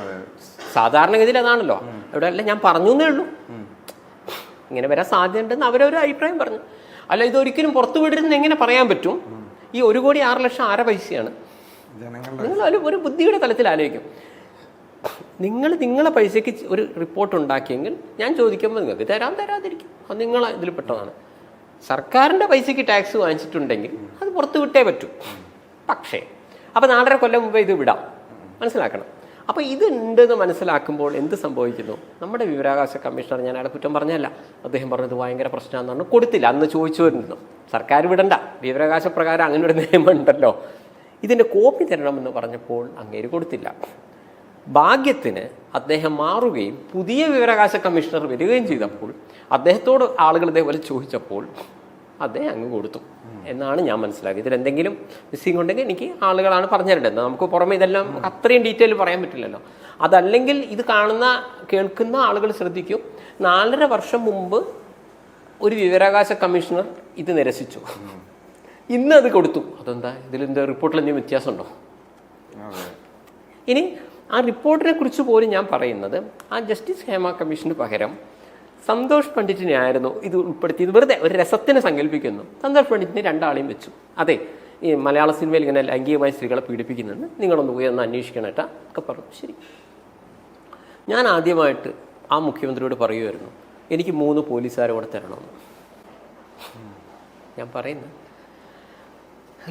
സാധാരണഗതിയിൽ അതാണല്ലോ. ഇവിടെ അല്ല, ഞാൻ പറഞ്ഞു എന്നേ ഉള്ളൂ, ഇങ്ങനെ വരാൻ സാധ്യതയുണ്ടെന്ന് അവരൊരു അഭിപ്രായം പറഞ്ഞു. അല്ല, ഇതൊരിക്കലും പുറത്തു വിടരുതെന്ന് എങ്ങനെ പറയാൻ പറ്റും? ഈ 1 കോടി 6 ലക്ഷം ആരെ പൈസയാണ്? നിങ്ങൾ ഒരു ബുദ്ധിയുടെ തലത്തിൽ ആലോചിക്കും. നിങ്ങളെ പൈസയ്ക്ക് ഒരു റിപ്പോർട്ട് ഉണ്ടാക്കിയെങ്കിൽ ഞാൻ ചോദിക്കുമ്പോൾ നിങ്ങൾക്ക് തരാതിരിക്കും, അത് നിങ്ങളെ ഇതിൽ പെട്ടതാണ്. സർക്കാരിൻ്റെ പൈസയ്ക്ക് ടാക്സ് വാങ്ങിച്ചിട്ടുണ്ടെങ്കിൽ അത് പുറത്ത് വിട്ടേ പറ്റൂ. പക്ഷേ അപ്പോൾ 4.5 കൊല്ലം മുമ്പേ ഇത് വിടാം, മനസ്സിലാക്കണം. അപ്പോൾ ഇത് ഉണ്ടെന്ന് മനസ്സിലാക്കുമ്പോൾ എന്ത് സംഭവിക്കുന്നു? നമ്മുടെ വിവരാവകാശ കമ്മീഷണർ, ഞാൻ അയാളെ കുറ്റം പറഞ്ഞല്ല, അദ്ദേഹം പറഞ്ഞത് ഭയങ്കര പ്രശ്നമാണെന്ന് പറഞ്ഞു, കൊടുത്തില്ല. അന്ന് ചോദിച്ചു വരുന്നു, സർക്കാർ വിടണ്ട, വിവരാവകാശ പ്രകാരം അങ്ങനെ ഒരു നിയമം ഉണ്ടല്ലോ, ഇതിൻ്റെ കോപ്പി തരണമെന്ന് പറഞ്ഞപ്പോൾ അങ്ങേര് കൊടുത്തില്ല. ഭാഗ്യത്തിന് അദ്ദേഹം മാറുകയും പുതിയ വിവരാവകാശ കമ്മീഷണർ വരികയും ചെയ്തപ്പോൾ അദ്ദേഹത്തോട് ആളുകൾ ഇതേപോലെ ചോദിച്ചപ്പോൾ അദ്ദേഹം അങ്ങ് കൊടുത്തു എന്നാണ് ഞാൻ മനസ്സിലാക്കിയത്. ഇതിലെന്തെങ്കിലും മിസ്സിംഗ് ഉണ്ടെങ്കിൽ എനിക്ക് ആളുകളാണ് പറഞ്ഞു തരേണ്ടത്. നമുക്ക് പുറമെ ഇതെല്ലാം അത്രയും ഡീറ്റെയിൽ പറയാൻ പറ്റില്ലല്ലോ. അതല്ലെങ്കിൽ ഇത് കേൾക്കുന്ന ആളുകൾ ശ്രദ്ധിക്കും. 4.5 വർഷം മുമ്പ് ഒരു വിവരാവകാശ കമ്മീഷണർ ഇത് നിരസിച്ചു, ഇന്ന് അത് കൊടുത്തു. അതെന്താ, ഇതിലെന്താ റിപ്പോർട്ടിൽ എന്തെങ്കിലും വ്യത്യാസമുണ്ടോ? ഇനി ആ റിപ്പോർട്ടിനെ കുറിച്ച് പോലും ഞാൻ പറയുന്നത്, ആ ജസ്റ്റിസ് ഹേമ കമ്മീഷന് പകരം സന്തോഷ് പണ്ഡിറ്റിനെ ആയിരുന്നു ഇത് ഉൾപ്പെടുത്തിയത്. വെറുതെ ഒരു രസത്തിന് സങ്കല്പിക്കുന്നു. സന്തോഷ് പണ്ഡിറ്റിനെ 2 ആളെയും വെച്ചു. അതെ, ഈ മലയാള സിനിമയിൽ ഇങ്ങനെ ലൈംഗികമായി സ്ത്രീകളെ പീഡിപ്പിക്കുന്നുണ്ട്, നിങ്ങളൊന്ന് പോയി ഒന്ന് അന്വേഷിക്കണം കേട്ടാ ഒക്കെ പറഞ്ഞു. ശരി, ഞാൻ ആദ്യമായിട്ട് ആ മുഖ്യമന്ത്രിയോട് പറയുമായിരുന്നു, എനിക്ക് 3 പോലീസുകാരെ കൂടെ തരണമെന്ന്. ഞാൻ പറയുന്നത്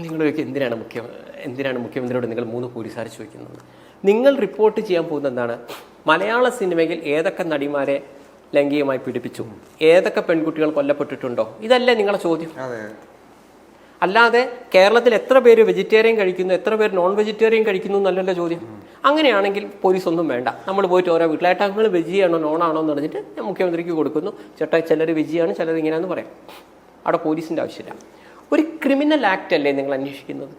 നിങ്ങളൊക്കെ എന്തിനാണ് മുഖ്യമന്ത്രിയോട് നിങ്ങൾ 3 പോലീസുകാരെ ചോദിക്കുന്നത്? നിങ്ങൾ റിപ്പോർട്ട് ചെയ്യാൻ പോകുന്നത് എന്താണ്? മലയാള സിനിമയിൽ ഏതൊക്കെ നടിമാരെ ലൈംഗികമായി പീഡിപ്പിച്ചു, ഏതൊക്കെ പെൺകുട്ടികൾ കൊല്ലപ്പെട്ടിട്ടുണ്ടോ, ഇതല്ലേ നിങ്ങളുടെ ചോദ്യം. അല്ലാതെ കേരളത്തിൽ എത്ര പേര് വെജിറ്റേറിയൻ കഴിക്കുന്നു, എത്ര പേര് നോൺ വെജിറ്റേറിയൻ കഴിക്കുന്നു എന്നല്ലല്ലോ ചോദ്യം. അങ്ങനെയാണെങ്കിൽ പോലീസ് ഒന്നും വേണ്ട. നമ്മൾ പോയിട്ട് ഓരോ വീട്ടിലായിട്ടങ്ങൾ വെജിയാണോ നോണാണോ എന്ന് പറഞ്ഞിട്ട് മുഖ്യമന്ത്രിക്ക് കൊടുക്കുന്നു. ചേട്ടാ ചിലർ വെജിയാണ്, ചിലർ ഇങ്ങനെയാണെന്ന് പറയാം. അവിടെ പോലീസിൻ്റെ ആവശ്യമില്ല. ഒരു ക്രിമിനൽ ആക്ട് അല്ലേ നിങ്ങൾ അന്വേഷിക്കുന്നത്?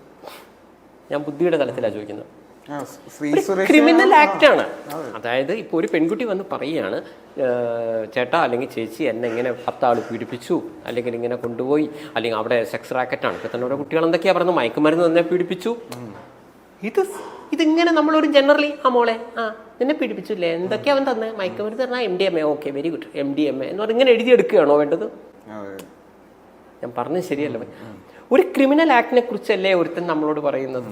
ഞാൻ ബുദ്ധിയുടെ തലത്തിലാണ് ചോദിക്കുന്നത്. ക്രിമിനൽ ആക്റ്റാണ്. അതായത് ഇപ്പോൾ ഒരു പെൺകുട്ടി വന്ന് പറയുകയാണ്, ചേട്ടാ അല്ലെങ്കിൽ ചേച്ചി എന്നെ ഇങ്ങനെ 10 ആൾ പീഡിപ്പിച്ചു, അല്ലെങ്കിൽ ഇങ്ങനെ കൊണ്ടുപോയി, അല്ലെങ്കിൽ അവിടെ സെക്സ് റാക്കറ്റാണ്. ഇപ്പം തന്നെ ഓരോ കുട്ടികൾ എന്തൊക്കെയാ പറഞ്ഞു, മയക്കുമരുന്ന് തന്നെ പീഡിപ്പിച്ചു. ഇതിങ്ങനെ നമ്മളൊരു ജനറലി മോളെ നിന്നെ പീഡിപ്പിച്ചില്ലേ, എന്തൊക്കെയാ അവൻ തന്നെ മയക്കുമരുന്ന് പറഞ്ഞാൽ MDMA, okay very good MDMA എന്ന് പറഞ്ഞാൽ ഇങ്ങനെ എഴുതിയെടുക്കുകയാണോ വേണ്ടത്? ഞാൻ പറഞ്ഞത് ശരിയല്ല. ഒരു ക്രിമിനൽ ആക്ടിനെ കുറിച്ചല്ലേ ഒരുത്തൻ നമ്മളോട് പറയുന്നത്?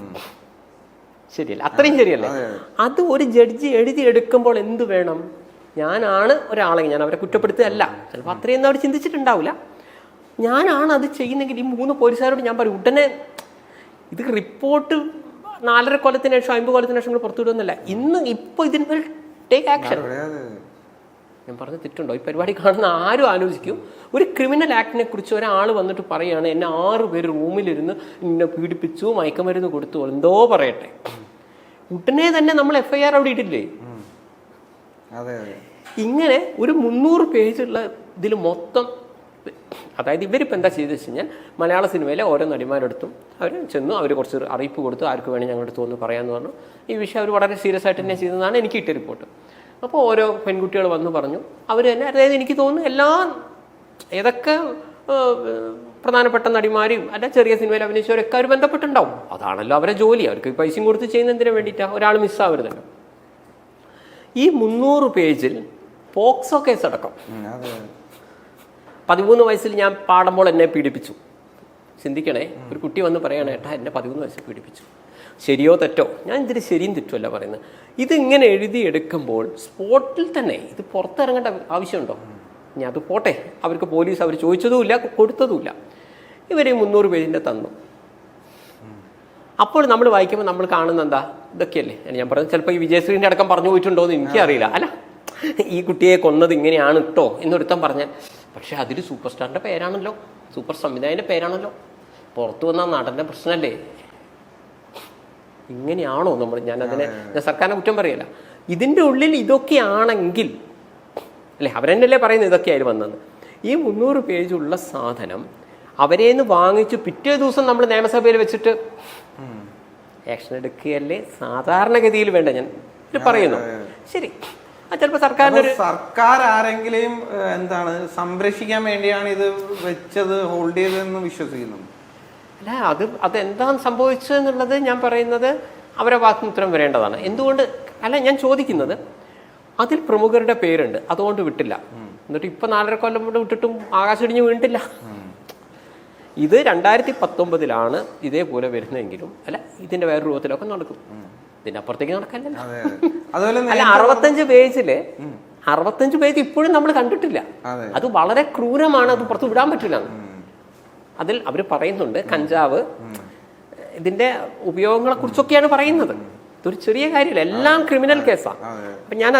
ശരിയല്ല, അത്രയും ശരിയല്ലേ? അത് ഒരു ജഡ്ജി എഴുതിയെടുക്കുമ്പോൾ എന്ത് വേണം? ഞാനാണ് ഒരാളെ, ഞാൻ അവരെ കുറ്റപ്പെടുത്തുകയല്ല, ചിലപ്പോൾ അത്രയൊന്നും അവർ ചിന്തിച്ചിട്ടുണ്ടാവില്ല. ഞാനാണ് അത് ചെയ്യുന്നെങ്കിൽ ഈ 3 പോലീസുകാരോട് ഞാൻ പറയും ഉടനെ ഇത് റിപ്പോർട്ട് 4.5 കൊല്ലത്തിന് ശേഷം 50 കൊല്ലത്തിന് ശേഷം പുറത്തുവിടുന്നില്ല. ഇപ്പോൾ ഇതിന്മേൽ ടേക്ക് ആക്ഷൻ. ഞാൻ പറഞ്ഞ തെറ്റുണ്ടോ? ഈ പരിപാടി കാണുന്ന ആരും ആലോചിക്കും. ഒരു ക്രിമിനൽ ആക്ടിനെ കുറിച്ച് ഒരാൾ വന്നിട്ട് പറയുകയാണ്, എന്നെ 6 പേര് റൂമിലിരുന്ന് എന്നെ പീഡിപ്പിച്ചു, മയക്കുമരുന്ന് കൊടുത്തു, എന്തോ പറയട്ടെ, ഉടനെ തന്നെ നമ്മൾ FIR അവിടെ ഇടില്ലേ? ഇങ്ങനെ ഒരു 300 പേജുള്ള ഇതിൽ മൊത്തം, അതായത് ഇവരിപ്പോൾ എന്താ ചെയ്തെന്ന് വെച്ച് കഴിഞ്ഞാൽ മലയാള സിനിമയിലെ ഓരോ നടിമാരെടുത്തും അവർ ചെന്നു, അവർ കുറച്ച് അറിയിപ്പ് കൊടുത്തു, ആർക്ക് വേണമെങ്കിൽ ഞങ്ങളുടെ അടുത്ത് വന്ന് പറയാമെന്ന് പറഞ്ഞു. ഈ വിഷയം അവർ വളരെ സീരിയസ് ആയിട്ട് തന്നെ ചെയ്തതാണ് എനിക്ക് കിട്ടിയ റിപ്പോർട്ട്. അപ്പോൾ ഓരോ പെൺകുട്ടികൾ വന്ന് പറഞ്ഞു, അവർ തന്നെ, അതായത് എനിക്ക് തോന്നുന്നു ഏതൊക്കെ പ്രധാനപ്പെട്ട നടിമാരും അല്ല ചെറിയ സിനിമയിൽ അഭിനയിച്ചവരൊക്കെ അവർ ബന്ധപ്പെട്ടുണ്ടാവും. അതാണല്ലോ അവരെ ജോലി. അവർക്ക് പൈസയും കൊടുത്ത് ചെയ്യുന്നതിന് വേണ്ടിയിട്ടാണ്. ഒരാൾ മിസ്സാവരുതല്ലോ. ഈ 300 പേജിൽ പോക്സോ കേസ് അടക്കം. 13 വയസ്സിൽ ഞാൻ പാടുമ്പോൾ എന്നെ പീഡിപ്പിച്ചു. ചിന്തിക്കണേ, ഒരു കുട്ടി വന്ന് പറയണേ, ഏട്ടാ എന്നെ 13 വയസ്സിൽ പീഡിപ്പിച്ചു. ശരിയോ തെറ്റോ? ഞാൻ ഇതിന് ശരിയും തെറ്റുമല്ല പറയുന്നത്. ഇതിങ്ങനെ എഴുതിയെടുക്കുമ്പോൾ സ്പോട്ടിൽ തന്നെ ഇത് പുറത്തിറങ്ങേണ്ട ആവശ്യമുണ്ടോ? ഇനി അത് പോട്ടെ, അവർക്ക് പോലീസ് അവർ ചോദിച്ചതുമില്ല, കൊടുത്തതുമില്ല. ഇവരെ 300 പേജിൻ്റെ തന്നു. അപ്പോൾ നമ്മൾ വായിക്കുമ്പോൾ നമ്മൾ കാണുന്ന എന്താ? ഇതൊക്കെയല്ലേ ഞാൻ പറഞ്ഞത്. ചിലപ്പോൾ ഈ വിജയശ്രീൻ്റെ അടക്കം പറഞ്ഞു പോയിട്ടുണ്ടോ എന്ന് എനിക്കറിയില്ല. അല്ല, ഈ കുട്ടിയെ കൊന്നത് ഇങ്ങനെയാണ് കേട്ടോ എന്നൊരുത്തം പറഞ്ഞാൽ, പക്ഷെ അതിൽ സൂപ്പർ സ്റ്റാറിൻ്റെ പേരാണല്ലോ, സൂപ്പർ സംവിധായകൻ്റെ പേരാണല്ലോ, പുറത്തു വന്ന നടൻ്റെ പ്രശ്നമല്ലേ? ഇങ്ങനെയാണോ നമ്മൾ? ഞാൻ സർക്കാരിനെ കുറ്റം പറയല്ല. ഇതിൻ്റെ ഉള്ളിൽ ഇതൊക്കെയാണെങ്കിൽ അല്ലേ, അവരെന്നല്ലേ പറയുന്നത് ഇതൊക്കെയായി വന്നത്. ഈ 300 പേജുള്ള സാധനം അവരേന്ന് വാങ്ങിച്ച് പിറ്റേ ദിവസം നമ്മൾ നിയമസഭയിൽ വെച്ചിട്ട് ആക്ഷൻ എടുക്കുകയല്ലേ സാധാരണഗതിയിൽ വേണ്ട. ഞാൻ പറയുന്നു ശരി, ചിലപ്പോൾ സർക്കാർ ആരെങ്കിലും എന്താണ് സംരക്ഷിക്കാൻ വേണ്ടിയാണ് ഇത് വെച്ചത്, ഹോൾഡ് ചെയ്തതെന്ന് വിശ്വസിക്കുന്നു. അല്ല, അതെന്താണ് സംഭവിച്ചതെന്നുള്ളത് ഞാൻ പറയുന്നത് അവരെ ഭാഗത്തുനിന്ന് ഉത്തരം വരേണ്ടതാണ്. എന്തുകൊണ്ട് അല്ല ഞാൻ ചോദിക്കുന്നത്, അതിൽ പ്രമുഖരുടെ പേരുണ്ട്, അതുകൊണ്ട് വിട്ടില്ല. എന്നിട്ട് ഇപ്പം 4.5 കൊല്ലം കൊണ്ട് വിട്ടിട്ടും ആകാശിടിഞ്ഞ് വീണിട്ടില്ല. ഇത് 2019 ഇതേപോലെ വരുന്നതെങ്കിലും അല്ല, ഇതിന്റെ വേറെ രൂപത്തിലൊക്കെ നടക്കും. ഇതിന്റെ അപ്പുറത്തേക്ക് നടക്കല്ലോ. അല്ല, 65 പേജില് 65 പേജ് ഇപ്പോഴും നമ്മൾ കണ്ടിട്ടില്ല. അത് വളരെ ക്രൂരമാണ്, അത് പുറത്ത് വിടാൻ പറ്റില്ല. അതിൽ അവർ പറയുന്നുണ്ട് കഞ്ചാവ്, ഇതിന്റെ ഉപയോഗങ്ങളെ കുറിച്ചൊക്കെയാണ് പറയുന്നത്. ഇതൊരു ചെറിയ കാര്യമല്ല, എല്ലാം ക്രിമിനൽ കേസാണ്. അപ്പം ഞാൻ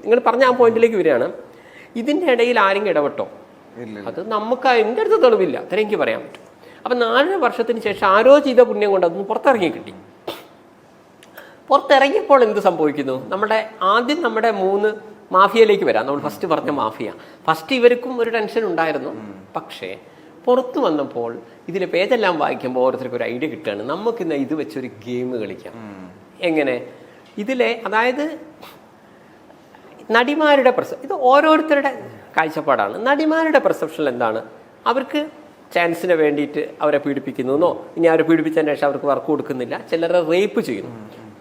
നിങ്ങൾ പറഞ്ഞ ആ പോയിന്റിലേക്ക് വരികയാണ്. ഇതിന്റെ ഇടയിൽ ആരെങ്കിലും ഇടപെട്ടോ? അത് നമുക്ക് എൻ്റെ അടുത്ത് തെളിവില്ല, അത്ര എനിക്ക് പറയാൻ പറ്റും. അപ്പം 4 വർഷത്തിന് ശേഷം ആരോ ചെയ്ത പുണ്യം കൊണ്ട് അതൊന്ന് പുറത്തിറങ്ങി കിട്ടി. പുറത്തിറങ്ങിയപ്പോൾ എന്ത് സംഭവിക്കുന്നു? ആദ്യം നമ്മുടെ 3 മാഫിയയിലേക്ക് വരാം. നമ്മൾ ഫസ്റ്റ് പറഞ്ഞ മാഫിയ. ഫസ്റ്റ് ഇവർക്കും ഒരു ടെൻഷൻ ഉണ്ടായിരുന്നു. പക്ഷേ പുറത്തു വന്നപ്പോൾ ഇതിലെ പേജെല്ലാം വായിക്കുമ്പോൾ ഓരോരുത്തർക്കും ഒരു ഐഡിയ കിട്ടുകയാണ്. നമുക്കിന്ന് ഇത് വെച്ചൊരു ഗെയിം കളിക്കാം. എങ്ങനെ? ഇതിലെ അതായത് നടിമാരുടെ ഇത് ഓരോരുത്തരുടെ കാഴ്ചപ്പാടാണ്. നടിമാരുടെ പെർസെപ്ഷൻ എന്താണ്? അവർക്ക് ചാൻസിന് വേണ്ടിയിട്ട് അവരെ പീഡിപ്പിക്കുന്നോ, ഇനി അവരെ പീഡിപ്പിച്ചതിന് ശേഷം അവർക്ക് വർക്ക് കൊടുക്കുന്നില്ല, ചിലരെ റേപ്പ് ചെയ്യുന്നു.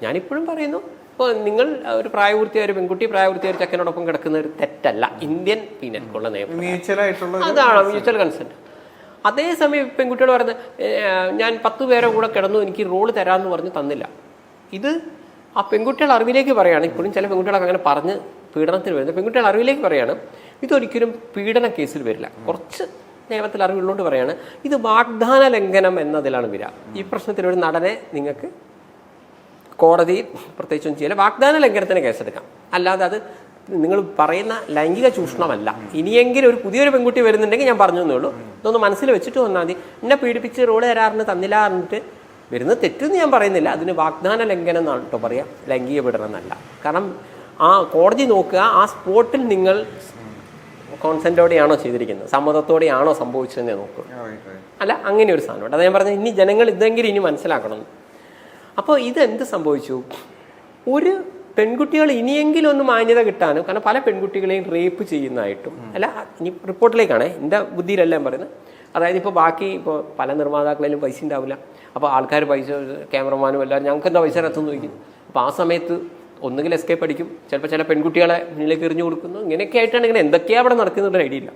ഞാനിപ്പോഴും പറയുന്നു, ഇപ്പോൾ നിങ്ങൾ ഒരു പ്രായപൂർത്തിയായ ഒരു പെൺകുട്ടി പ്രായപൂർത്തിയായ ഒരു ചെക്കനോടൊപ്പം കിടക്കുന്ന ഒരു തെറ്റല്ല. ഇന്ത്യൻ പീനൽക്കുള്ള നിയമം അതാണ്, മ്യൂച്വൽ കൺസെന്റ്. അതേസമയം പെൺകുട്ടികൾ പറയുന്നത്, ഞാൻ 10 പേരെ കൂടെ കിടന്നു, എനിക്ക് റോള് തരാമെന്ന് പറഞ്ഞ് തന്നില്ല. ഇത് ആ പെൺകുട്ടികളുടെ അറിവിലേക്ക് പറയുകയാണ്. ഇപ്പോഴും ചില പെൺകുട്ടികളൊക്കെ അങ്ങനെ പറഞ്ഞ് പീഡനത്തിന് വരുന്നത് പെൺകുട്ടികൾ അറിവിലേക്ക് പറയാണ് ഇതൊരിക്കലും പീഡന കേസിൽ വരില്ല. കുറച്ച് നിയമത്തിൽ അറിവുള്ളതുകൊണ്ട് പറയാണ് ഇത് വാഗ്ദാന ലംഘനം എന്നതിലാണ് വരിക. ഈ പ്രശ്നത്തിൽ ഒരു നടനെ നിങ്ങൾക്ക് കോടതിയിൽ പ്രത്യേകിച്ചൊന്നും ചെയ്യില്ല, വാഗ്ദാന ലംഘനത്തിന് കേസെടുക്കാം. അല്ലാതെ അത് നിങ്ങൾ പറയുന്ന ലൈംഗിക ചൂഷണമല്ല. ഇനിയെങ്കിലും ഒരു പുതിയൊരു പെൺകുട്ടി വരുന്നുണ്ടെങ്കിൽ ഞാൻ പറഞ്ഞു എന്നേ ഉള്ളൂ, ഇതൊന്ന് മനസ്സിൽ വെച്ചിട്ട് വന്നാൽ മതി. എന്നെ പീഡിപ്പിച്ച് റോഡ് തരാറിന് തന്നില്ല പറഞ്ഞിട്ട് വരുന്നത് തെറ്റെന്ന് ഞാൻ പറയുന്നില്ല, അതിന് വാഗ്ദാന ലംഘനം എന്നാണ് കേട്ടോ പറയാം, ലൈംഗിക പീഡനം എന്നല്ല. കാരണം ആ കോടതി നോക്കുക, ആ സ്പോട്ടിൽ നിങ്ങൾ കോൺസെൻറ്റോടെയാണോ ചെയ്തിരിക്കുന്നത്, സമ്മതത്തോടെയാണോ സംഭവിച്ചതെന്നേ നോക്കുക. അല്ല അങ്ങനെ ഒരു സാധനമുണ്ട്. അത് ഞാൻ പറഞ്ഞത് ഇനി ജനങ്ങൾ ഇതെങ്കിലും ഇനി മനസ്സിലാക്കണം. അപ്പോൾ ഇതെന്ത് സംഭവിച്ചു, ഒരു പെൺകുട്ടികൾ ഇനിയെങ്കിലും ഒന്ന് മാന്യത കിട്ടാനും, കാരണം പല പെൺകുട്ടികളെയും റേപ്പ് ചെയ്യുന്നതായിട്ടും അല്ല, ഇനി റിപ്പോർട്ടിലേക്കാണ്, എൻ്റെ ബുദ്ധിയിലല്ല ഞാൻ പറയുന്നത്. അതായത് ഇപ്പോൾ ബാക്കി ഇപ്പോൾ പല നിർമ്മാതാക്കളിലും പൈസ ഉണ്ടാവില്ല, അപ്പോൾ ആൾക്കാർ പൈസ, ക്യാമറമാനും എല്ലാവരും ഞങ്ങൾക്ക് എന്താ പൈസ എത്തുന്നു ചോദിക്കും. അപ്പോൾ ആ സമയത്ത് ഒന്നുകിൽ എസ്കേപ്പ് അടിക്കും, ചിലപ്പോൾ ചില പെൺകുട്ടികളെ മുന്നിലേക്ക് എറിഞ്ഞു കൊടുക്കുന്നു, ഇങ്ങനെയൊക്കെ ആയിട്ടാണ് ഇങ്ങനെ എന്തൊക്കെയാണ് അവിടെ നടക്കുന്നുള്ള ഐഡിയ ഇല്ല.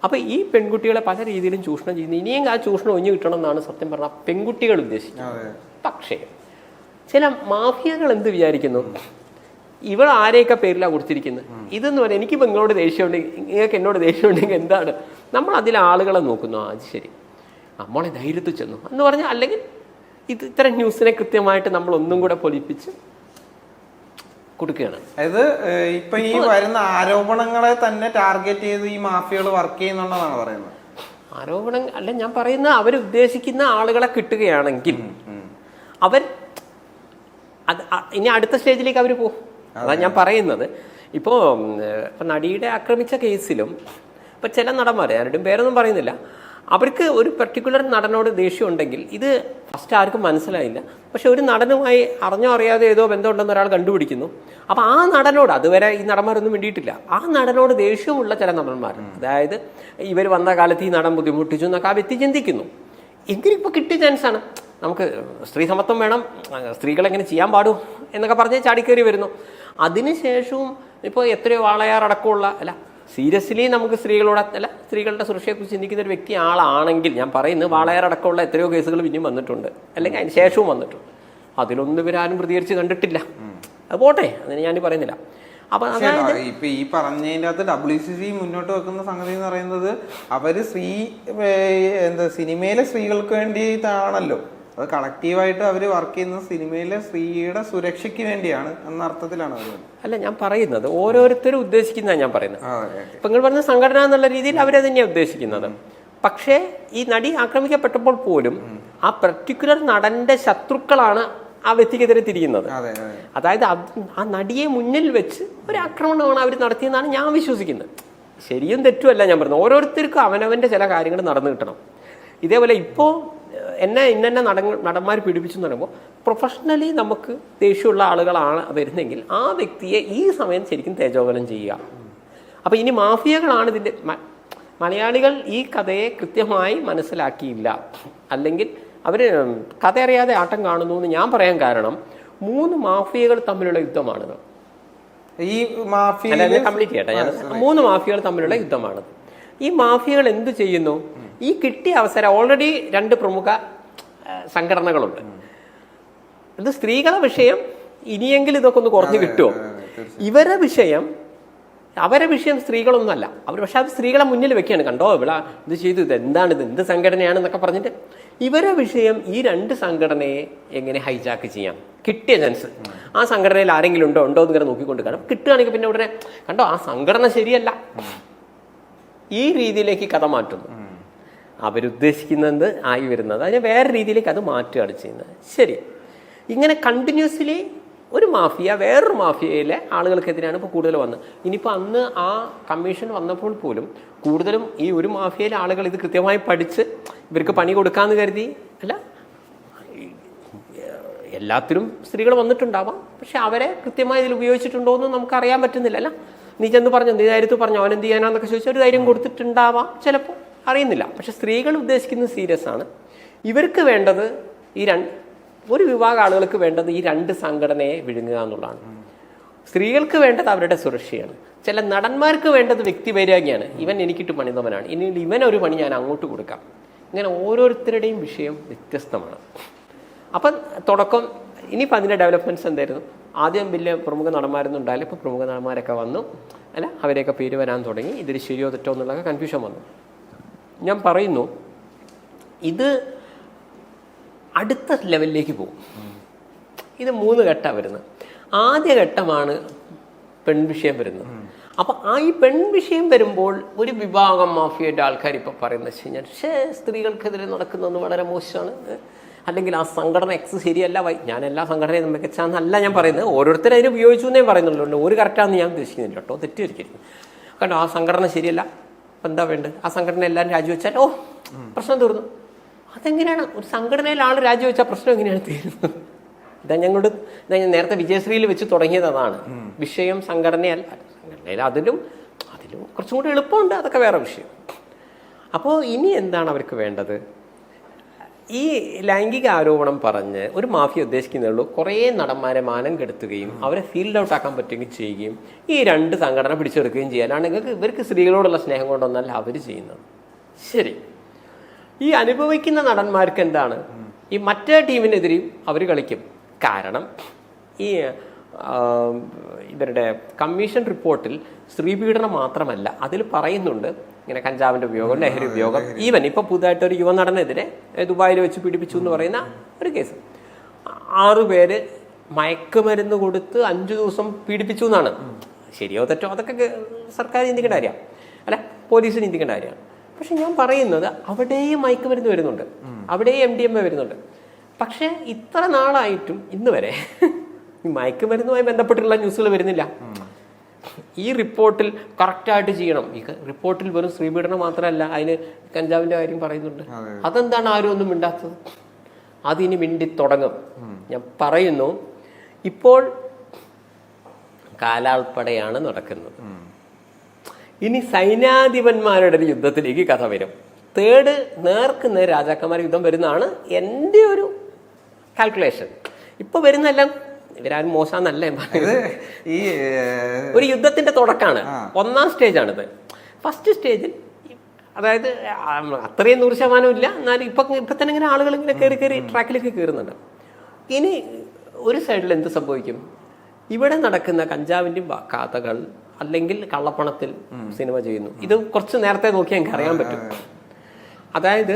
അപ്പോൾ ഈ പെൺകുട്ടികളെ പല രീതിയിലും ചൂഷണം ചെയ്യുന്നു. ഇനിയും ആ ചൂഷണം ഒഴിഞ്ഞു കിട്ടണം എന്നാണ് സത്യം പറഞ്ഞാൽ പെൺകുട്ടികൾ ഉദ്ദേശിക്കുന്നത്. പക്ഷേ ചില മാഫിയകൾ എന്ത് വിചാരിക്കുന്നു, ഇവൾ ആരെയൊക്കെ പേരിലാണ് കൊടുത്തിരിക്കുന്നത് ഇതെന്ന് പറയാം. എനിക്കിപ്പോൾ നിങ്ങളോട് ദേഷ്യമുണ്ടെങ്കിൽ, നിങ്ങൾക്ക് എന്നോട് ദേഷ്യമുണ്ടെങ്കിൽ എന്താണ്, നമ്മൾ അതിൽ ആളുകളെ നോക്കുന്നു. അത് ശരി, നമ്മളെ ധൈര്യത്തിൽ ചെന്നു എന്ന് പറഞ്ഞാൽ, അല്ലെങ്കിൽ ഇത്തരം ന്യൂസിനെ കൃത്യമായിട്ട് നമ്മൾ ഒന്നും കൂടെ പൊലിപ്പിച്ച് കൊടുക്കുകയാണ്. അതായത് ഇപ്പൊ ഈ വരുന്ന ആരോപണങ്ങളെ തന്നെ ടാർഗറ്റ് ചെയ്ത് ഈ മാഫിയകൾ വർക്ക് ചെയ്യുന്നുണ്ടെന്നാണ് പറയുന്നത്. ആരോപണം അല്ല ഞാൻ പറയുന്നത്, അവരുദ്ദേശിക്കുന്ന ആളുകളെ കിട്ടുകയാണെങ്കിൽ അവർ അത് ഇനി അടുത്ത സ്റ്റേജിലേക്ക് അവർ പോകും. അതാണ് ഞാൻ പറയുന്നത്. ഇപ്പോൾ നടിയുടെ ആക്രമിച്ച കേസിലും ഇപ്പം ചില നടന്മാർ, ആരുടെയും പേരൊന്നും പറയുന്നില്ല, അവർക്ക് ഒരു പെർട്ടിക്കുലർ നടനോട് ദേഷ്യം ഉണ്ടെങ്കിൽ ഇത് ഫസ്റ്റ് ആർക്കും മനസ്സിലായില്ല. പക്ഷെ ഒരു നടനുമായി അറിഞ്ഞോ അറിയാതെ ഏതോ ബന്ധമുണ്ടെന്ന് ഒരാൾ കണ്ടുപിടിക്കുന്നു. അപ്പോൾ ആ നടനോട്, അതുവരെ ഈ നടന്മാരൊന്നും വേണ്ടിയിട്ടില്ല, ആ നടനോട് ദേഷ്യമുള്ള ചില നടന്മാർ, അതായത് ഇവർ വന്ന കാലത്ത് ഈ നടൻ ബുദ്ധിമുട്ടിച്ചു എന്നൊക്കെ ആ വ്യക്തി ചിന്തിക്കുന്നു. എങ്കിലും ഇപ്പോൾ കിട്ടിയ ചാൻസാണ്, നമുക്ക് സ്ത്രീ സമത്വം വേണം, സ്ത്രീകളെങ്ങനെ ചെയ്യാൻ പാടും എന്നൊക്കെ പറഞ്ഞ് ചാടിക്കേറി വരുന്നു. അതിനുശേഷവും ഇപ്പോൾ എത്രയോ വാളയാറടക്കമുള്ള, അല്ല സീരിയസ്ലി നമുക്ക് സ്ത്രീകളോട് അല്ല സ്ത്രീകളുടെ സുരക്ഷയെക്കുറിച്ച് ചിന്തിക്കുന്ന ഒരു വ്യക്തി ആളാണെങ്കിൽ ഞാൻ പറയുന്നത്, വാളയാറടക്കമുള്ള എത്രയോ കേസുകൾ പിന്നെയും വന്നിട്ടുണ്ട്, അല്ലെങ്കിൽ അതിന് ശേഷവും വന്നിട്ടുണ്ട്. അതിലൊന്നും ഇവരാരും പ്രതികരിച്ച് കണ്ടിട്ടില്ല. അത് പോട്ടെ, അതിന് ഞാൻ പറയുന്നില്ല. അപ്പൊ അതായത് ഇപ്പൊ ഈ പറഞ്ഞതിൻ്റെ അകത്ത് WCC മുന്നോട്ട് വെക്കുന്ന സംഗതി എന്ന് പറയുന്നത്, അവര് സിനിമയിലെ സ്ത്രീകൾക്ക് വേണ്ടിയിട്ടാണല്ലോ, അത് കളക്റ്റീവായിട്ട് അവര് വർക്ക് ചെയ്യുന്നത് സിനിമയിലെ സ്ത്രീയുടെ സുരക്ഷയ്ക്ക് വേണ്ടിയാണ് എന്ന അർത്ഥത്തിലാണ് അവർ. അല്ല ഞാൻ പറയുന്നത് ഓരോരുത്തരും ഉദ്ദേശിക്കുന്നതാണ് ഞാൻ പറയുന്നത്. ഇപ്പൊ നിങ്ങൾ പറഞ്ഞ സംഘടന എന്നുള്ള രീതിയിൽ അവരെ തന്നെയാണ് ഉദ്ദേശിക്കുന്നത്. പക്ഷേ ഈ നടി ആക്രമിക്കപ്പെട്ടപ്പോൾ പോലും ആ പെർട്ടിക്കുലർ നടന്റെ ശത്രുക്കളാണ് ആ വ്യക്തിക്കെതിരെ തിരിയുന്നത്. അതായത് ആ നടിയെ മുന്നിൽ വെച്ച് ഒരു ആക്രമണമാണ് അവർ നടത്തിയെന്നാണ് ഞാൻ വിശ്വസിക്കുന്നത്. ശരിയും തെറ്റുമല്ല ഞാൻ പറയുന്നത്, ഓരോരുത്തർക്കും അവനവൻ്റെ ചില കാര്യങ്ങൾ നടന്നു കിട്ടണം. ഇതേപോലെ ഇപ്പോൾ ഇന്ന നടന്മാർ പീഡിപ്പിച്ചു എന്ന് പറയുമ്പോൾ പ്രൊഫഷണലി നമുക്ക് ദേഷ്യമുള്ള ആളുകളാണ് വരുന്നെങ്കിൽ ആ വ്യക്തിയെ ഈ സമയം ശരിക്കും തേജോവനം ചെയ്യുക. അപ്പോൾ ഇനി മാഫിയകളാണ് ഇതിൻ്റെ, മലയാളികൾ ഈ കഥയെ കൃത്യമായി മനസ്സിലാക്കിയില്ല, അല്ലെങ്കിൽ അവർ കഥ അറിയാതെ ആട്ടം കാണുന്നു എന്ന് ഞാൻ പറയാൻ കാരണം 3 മാഫിയകൾ തമ്മിലുള്ള യുദ്ധമാണിത്. ഈ മാഫിയ കംപ്ലീറ്റ് ചെയ്യട്ടെ ഞാൻ. 3 മാഫിയകൾ തമ്മിലുള്ള യുദ്ധമാണിത്. ഈ മാഫിയകൾ എന്ത് ചെയ്യുന്നു, ഈ കിട്ടിയ അവസരം, ഓൾറെഡി 2 പ്രമുഖ സംഘടനകളുണ്ട്. ഇത് സ്ത്രീകളുടെ വിഷയം ഇനിയെങ്കിലും ഇതൊക്കെ ഒന്ന് കുറഞ്ഞു കിട്ടുമോ? അവരെ വിഷയം സ്ത്രീകളൊന്നുമല്ല, അവർ പക്ഷെ അത് സ്ത്രീകളെ മുന്നിൽ വെക്കുകയാണ്. കണ്ടോ ഇവിടെ ഇത് ചെയ്തു, ഇത് എന്താണിത്, എന്ത് സംഘടനയാണെന്നൊക്കെ പറഞ്ഞിട്ട് ഇവരെ വിഷയം ഈ 2 സംഘടനയെ എങ്ങനെ ഹൈജാക്ക് ചെയ്യാം, കിട്ടിയ ചാൻസ്. ആ സംഘടനയിൽ ആരെങ്കിലും ഉണ്ടോ എന്ന് ഇങ്ങനെ നോക്കിക്കൊണ്ട് കാണും. കിട്ടുകയാണെങ്കിൽ പിന്നെ ഉടനെ കണ്ടോ ആ സംഘടന ശരിയല്ല, ഈ രീതിയിലേക്ക് കഥ മാറ്റുന്നു. അവരുദ്ദേശിക്കുന്നത് ആയി വരുന്നത് അതിനെ വേറെ രീതിയിലേക്ക് അത് മാറ്റുകയാണ് ചെയ്യുന്നത്. ശരി, ഇങ്ങനെ കണ്ടിന്യൂസ്ലി ഒരു മാഫിയ വേറൊരു മാഫിയയിലെ ആളുകൾക്കെതിരെയാണ് ഇപ്പോൾ കൂടുതൽ വന്നത്. ഇനിയിപ്പോൾ അന്ന് ആ കമ്മീഷൻ വന്നപ്പോൾ പോലും കൂടുതലും ഈ ഒരു മാഫിയയിലെ ആളുകൾ ഇത് കൃത്യമായി പഠിച്ച് ഇവർക്ക് പണി കൊടുക്കാമെന്ന് കരുതി അല്ല, എല്ലാത്തിലും സ്ത്രീകൾ വന്നിട്ടുണ്ടാവാം, പക്ഷെ അവരെ കൃത്യമായി ഇതിൽ ഉപയോഗിച്ചിട്ടുണ്ടോ എന്ന് നമുക്ക് അറിയാൻ പറ്റുന്നില്ല. അല്ല നീ ചെന്ന് പറഞ്ഞു, നീ ധൈര്യത്തിൽ പറഞ്ഞു, അവൻ എന്ത് ചെയ്യാനാന്നൊക്കെ ചോദിച്ചാൽ ഒരു ധൈര്യം കൊടുത്തിട്ടുണ്ടാവാം, ചിലപ്പോൾ അറിയുന്നില്ല. പക്ഷെ സ്ത്രീകൾ ഉദ്ദേശിക്കുന്നത് സീരിയസ് ആണ്. ഇവർക്ക് വേണ്ടത് ഒരു വിഭാഗം ആളുകൾക്ക് വേണ്ടത് ഈ 2 സംഘടനയെ വിഴുങ്ങുക എന്നുള്ളതാണ്. സ്ത്രീകൾക്ക് വേണ്ടത് അവരുടെ സുരക്ഷയാണ്. ചില നടന്മാർക്ക് വേണ്ടത് വ്യക്തിവൈരാഗ്യമാണ്. ഇവൻ എനിക്കിട്ട് പണിതവനാണ്, ഇനി ഇവനൊരു പണി ഞാൻ അങ്ങോട്ട് കൊടുക്കാം. ഇങ്ങനെ ഓരോരുത്തരുടെയും വിഷയം വ്യത്യസ്തമാണ്. അപ്പം തുടക്കം ഇനിയിപ്പോൾ അതിൻ്റെ ഡെവലപ്മെൻറ്റ്സ് എന്തായിരുന്നു, ആദ്യം വലിയ പ്രമുഖ നടന്മാരൊന്നും ഉണ്ടായില്ല. ഇപ്പോൾ പ്രമുഖ നടന്മാരൊക്കെ വന്നു, അല്ല അവരെയൊക്കെ പേര് വരാൻ തുടങ്ങി. ഇതിൽ ശരിയോ തെറ്റോ എന്നുള്ളതൊക്കെ കൺഫ്യൂഷൻ വന്നു. ഞാൻ പറയുന്നു, ഇത് അടുത്ത ലെവലിലേക്ക് പോകും. ഇത് 3 ഘട്ടമാണ് വരുന്നത്. ആദ്യ ഘട്ടമാണ് പെൺവിഷയം വരുന്നത്. അപ്പം ഈ പെൺവിഷയം വരുമ്പോൾ ഒരു വിഭാഗം മാഫിയയുടെ ആൾക്കാർ ഇപ്പോൾ പറയുന്നത് വെച്ച് കഴിഞ്ഞാൽ സ്ത്രീകൾക്കെതിരെ നടക്കുന്നതെന്ന് വളരെ മോശമാണ്, അല്ലെങ്കിൽ ആ സംഘടന എക്സ് ശരിയല്ല. ഞാൻ എല്ലാ സംഘടനയും മികച്ചാന്നല്ല ഞാൻ പറയുന്നത്, ഓരോരുത്തരും അതിന് ഉപയോഗിച്ചു എന്നേ പറയുന്നുള്ളൂ. ഒരു കറക്റ്റാണെന്ന് ഞാൻ ഉദ്ദേശിക്കുന്നില്ല കേട്ടോ, തെറ്റിദ്ധരിക്കരുത്. കണ്ടോ, ആ സംഘടന ശരിയല്ല, അപ്പം എന്താ വേണ്ടത്? ആ സംഘടന എല്ലാവരും രാജിവെച്ചാൽ പ്രശ്നം തീർന്നു. അതെങ്ങനെയാണ് ഒരു സംഘടനയിൽ ആൾ രാജിവെച്ചാൽ പ്രശ്നം എങ്ങനെയാണ് തീരുന്നത്? ഞാൻ നേരത്തെ വിജയശ്രീയിൽ വെച്ച് തുടങ്ങിയത് അതാണ്. വിഷയം സംഘടനയല്ല, സംഘടനയിൽ അതിലും കുറച്ചും കൂടി എളുപ്പമുണ്ട്, അതൊക്കെ വേറെ വിഷയം. അപ്പോൾ ഇനി എന്താണ് അവർക്ക് വേണ്ടത്? ഈ ലൈംഗിക ആരോപണം പറഞ്ഞ് ഒരു മാഫിയ ഉദ്ദേശിക്കുന്നേ കുറേ നടന്മാരെ മാനം കെടുത്തുകയും അവരെ ഫീൽഡ് ഔട്ട് ആക്കാൻ പറ്റുകയും ചെയ്യുകയും ഈ 2 സംഘടന പിടിച്ചെടുക്കുകയും ചെയ്യാനാണ് ഇവർക്ക് സ്ത്രീകളോടുള്ള സ്നേഹം കൊണ്ടൊന്നല്ല അവർ ചെയ്യുന്നത്. ശരി, ഈ അനുഭവിക്കുന്ന നടന്മാർക്ക് എന്താണ്? ഈ മറ്റേ ടീമിനെതിരെയും അവർ കളിക്കും. കാരണം ഈ ഇവരുടെ കമ്മീഷൻ റിപ്പോർട്ടിൽ സ്ത്രീപീഡനം മാത്രമല്ല, അതിൽ പറയുന്നുണ്ട് ഇങ്ങനെ കഞ്ചാവിൻ്റെ ഉപയോഗം, ലഹരി ഉപയോഗം. ഈവൻ ഇപ്പോൾ പുതുതായിട്ടൊരു യുവനടനെതിരെ ദുബായിൽ വെച്ച് പീഡിപ്പിച്ചു എന്ന് പറയുന്ന ഒരു കേസ്, 6 പേര് മയക്കുമരുന്ന് കൊടുത്ത് 5 ദിവസം പീഡിപ്പിച്ചു എന്നാണ്. ശരിയോ തെറ്റോ അതൊക്കെ സർക്കാർ ചിന്തിക്കേണ്ട കാര്യമാണ്, അല്ല പോലീസ് ചിന്തിക്കേണ്ട കാര്യമാണ്. പക്ഷെ ഞാൻ പറയുന്നത് അവിടെയും മയക്കുമരുന്ന് വരുന്നുണ്ട്, അവിടെയും MDMA വരുന്നുണ്ട്. പക്ഷേ ഇത്ര നാളായിട്ടും ഇന്ന് വരെ ഈ മയക്കുമരുന്നുമായി ബന്ധപ്പെട്ടുള്ള ന്യൂസുകൾ വരുന്നില്ല. ഈ റിപ്പോർട്ടിൽ കറക്റ്റായിട്ട് ചെയ്യണം. ഈ റിപ്പോർട്ടിൽ വെറും സ്ത്രീപീഡനം മാത്രമല്ല, അതിന് കഞ്ചാവിൻ്റെ കാര്യം പറയുന്നുണ്ട്. അതെന്താണ് ആരും ഒന്നും മിണ്ടാത്തത്? അതിനി മിണ്ടി തുടങ്ങും. ഞാൻ പറയുന്നു, ഇപ്പോൾ കാലാൾപ്പടയാണ് നടക്കുന്നത്. ഇനി സൈന്യാധിപന്മാരുടെ ഒരു യുദ്ധത്തിലേക്ക് കഥ വരും. നേർക്ക് നേർ രാജാക്കന്മാർ യുദ്ധം വരുന്നതാണ് എൻ്റെ ഒരു കാൽക്കുലേഷൻ. ഇപ്പൊ വരുന്നെല്ലാം ഇവരാരും മോശമെന്നല്ല ഈ ഒരു യുദ്ധത്തിന്റെ തുടക്കമാണ്, 1ാം സ്റ്റേജാണിത്. ഫസ്റ്റ് സ്റ്റേജിൽ അതായത് അത്രയും 100% ഇല്ല, എന്നാലും ഇപ്പൊ തന്നെ ഇങ്ങനെ ആളുകൾ ഇങ്ങനെ കയറി ട്രാക്കിലേക്ക് കയറുന്നുണ്ട്. ഇനി ഒരു സൈഡിൽ എന്ത് സംഭവിക്കും? ഇവിടെ നടക്കുന്ന കഞ്ചാവിൻ്റെയും കഥകൾ അല്ലെങ്കിൽ കള്ളപ്പണത്തിൽ സിനിമ ചെയ്യുന്നു. ഇത് കുറച്ച് നേരത്തെ നോക്കിയാൽ എനിക്ക് അറിയാൻ പറ്റും. അതായത്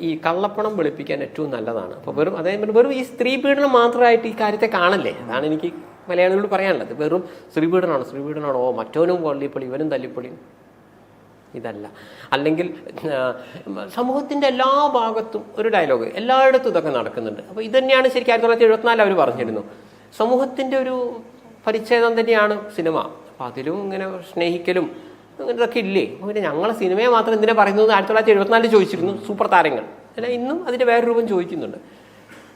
ഈ കള്ളപ്പണം വെളുപ്പിക്കാൻ ഏറ്റവും നല്ലതാണ്. അപ്പോൾ വെറും ഈ സ്ത്രീ പീഡനം മാത്രമായിട്ട് ഈ കാര്യത്തെ കാണല്ലേ. അതാണ് എനിക്ക് മലയാളികളോട് പറയാനുള്ളത്. വെറും സ്ത്രീ പീഡനമാണോ, മറ്റവനും കൊള്ളിപ്പൊളി ഇവനും തല്ലിപ്പൊളി, ഇതല്ല. അല്ലെങ്കിൽ സമൂഹത്തിൻ്റെ എല്ലാ ഭാഗത്തും ഒരു ഡയലോഗ്, എല്ലായിടത്തും ഇതൊക്കെ നടക്കുന്നുണ്ട്. അപ്പോൾ ഇത് തന്നെയാണ് ശരിക്കും 1974 അവർ പറഞ്ഞിരുന്നു. സമൂഹത്തിൻ്റെ ഒരു പരിച്ഛേദം തന്നെയാണ് സിനിമ. അപ്പം അതിലും ഇങ്ങനെ സ്നേഹിക്കലും അങ്ങനെ ഇതൊക്കെ ഇല്ലേ? പിന്നെ ഞങ്ങളെ സിനിമയെ മാത്രം എന്തിനാ പറയുന്നത് 1974 ചോദിച്ചിരുന്നു സൂപ്പർ താരങ്ങൾ. അല്ല, ഇന്നും അതിൻ്റെ വേറെ രൂപം ചോദിക്കുന്നുണ്ട്.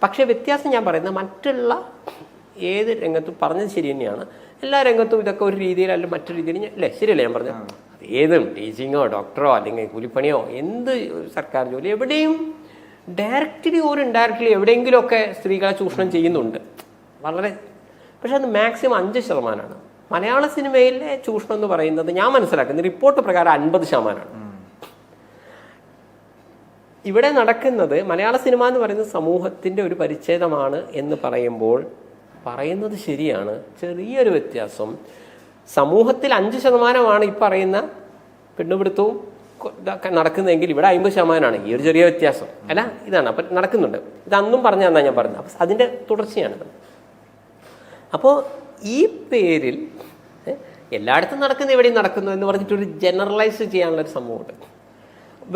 പക്ഷേ വ്യത്യാസം ഞാൻ പറയുന്നത് മറ്റുള്ള ഏത് രംഗത്തും പറഞ്ഞത് ശരി തന്നെയാണ്. എല്ലാ രംഗത്തും ഇതൊക്കെ ഒരു രീതിയിൽ അല്ലെങ്കിൽ മറ്റൊരു രീതിയിൽ അല്ലേ, ശരിയല്ലേ ഞാൻ പറഞ്ഞത്? ഏതും ടീച്ചിങ്ങോ ഡോക്ടറോ അല്ലെങ്കിൽ കൂലിപ്പണിയോ എന്ത് സർക്കാർ ജോലി എവിടെയും ഡയറക്റ്റ്ലി ഒരു ഇൻഡയറക്റ്റ്ലി എവിടെയെങ്കിലുമൊക്കെ സ്ത്രീകളെ ചൂഷണം ചെയ്യുന്നുണ്ട് വളരെ. പക്ഷെ അത് മാക്സിമം 5%. മലയാള സിനിമയിലെ ചൂഷണം എന്ന് പറയുന്നത് ഞാൻ മനസ്സിലാക്കുന്ന റിപ്പോർട്ട് പ്രകാരം 50%. ഇവിടെ നടക്കുന്നത് മലയാള സിനിമ എന്ന് പറയുന്നത് സമൂഹത്തിൻ്റെ ഒരു പരിച്ഛേദമാണ് എന്ന് പറയുന്നത് ശരിയാണ്. ചെറിയൊരു വ്യത്യാസം. സമൂഹത്തിൽ 5% ഈ പറയുന്ന പെണ്ണുപിടുത്തവും ഇതൊക്കെ നടക്കുന്നതെങ്കിൽ ഇവിടെ 50%. ഈ ഒരു ചെറിയ വ്യത്യാസം അല്ല, ഇതാണ് അപ്പം നടക്കുന്നുണ്ട്. ഇതന്നും പറഞ്ഞു തന്നാൽ ഞാൻ പറഞ്ഞത്. അപ്പം അതിൻ്റെ തുടർച്ചയാണിത്. അപ്പോൾ ഈ പേരിൽ എല്ലായിടത്തും നടക്കുന്ന എവിടെയും നടക്കുന്നു എന്ന് പറഞ്ഞിട്ടൊരു ജനറലൈസ് ചെയ്യാനുള്ളൊരു സംഭവമുണ്ട്.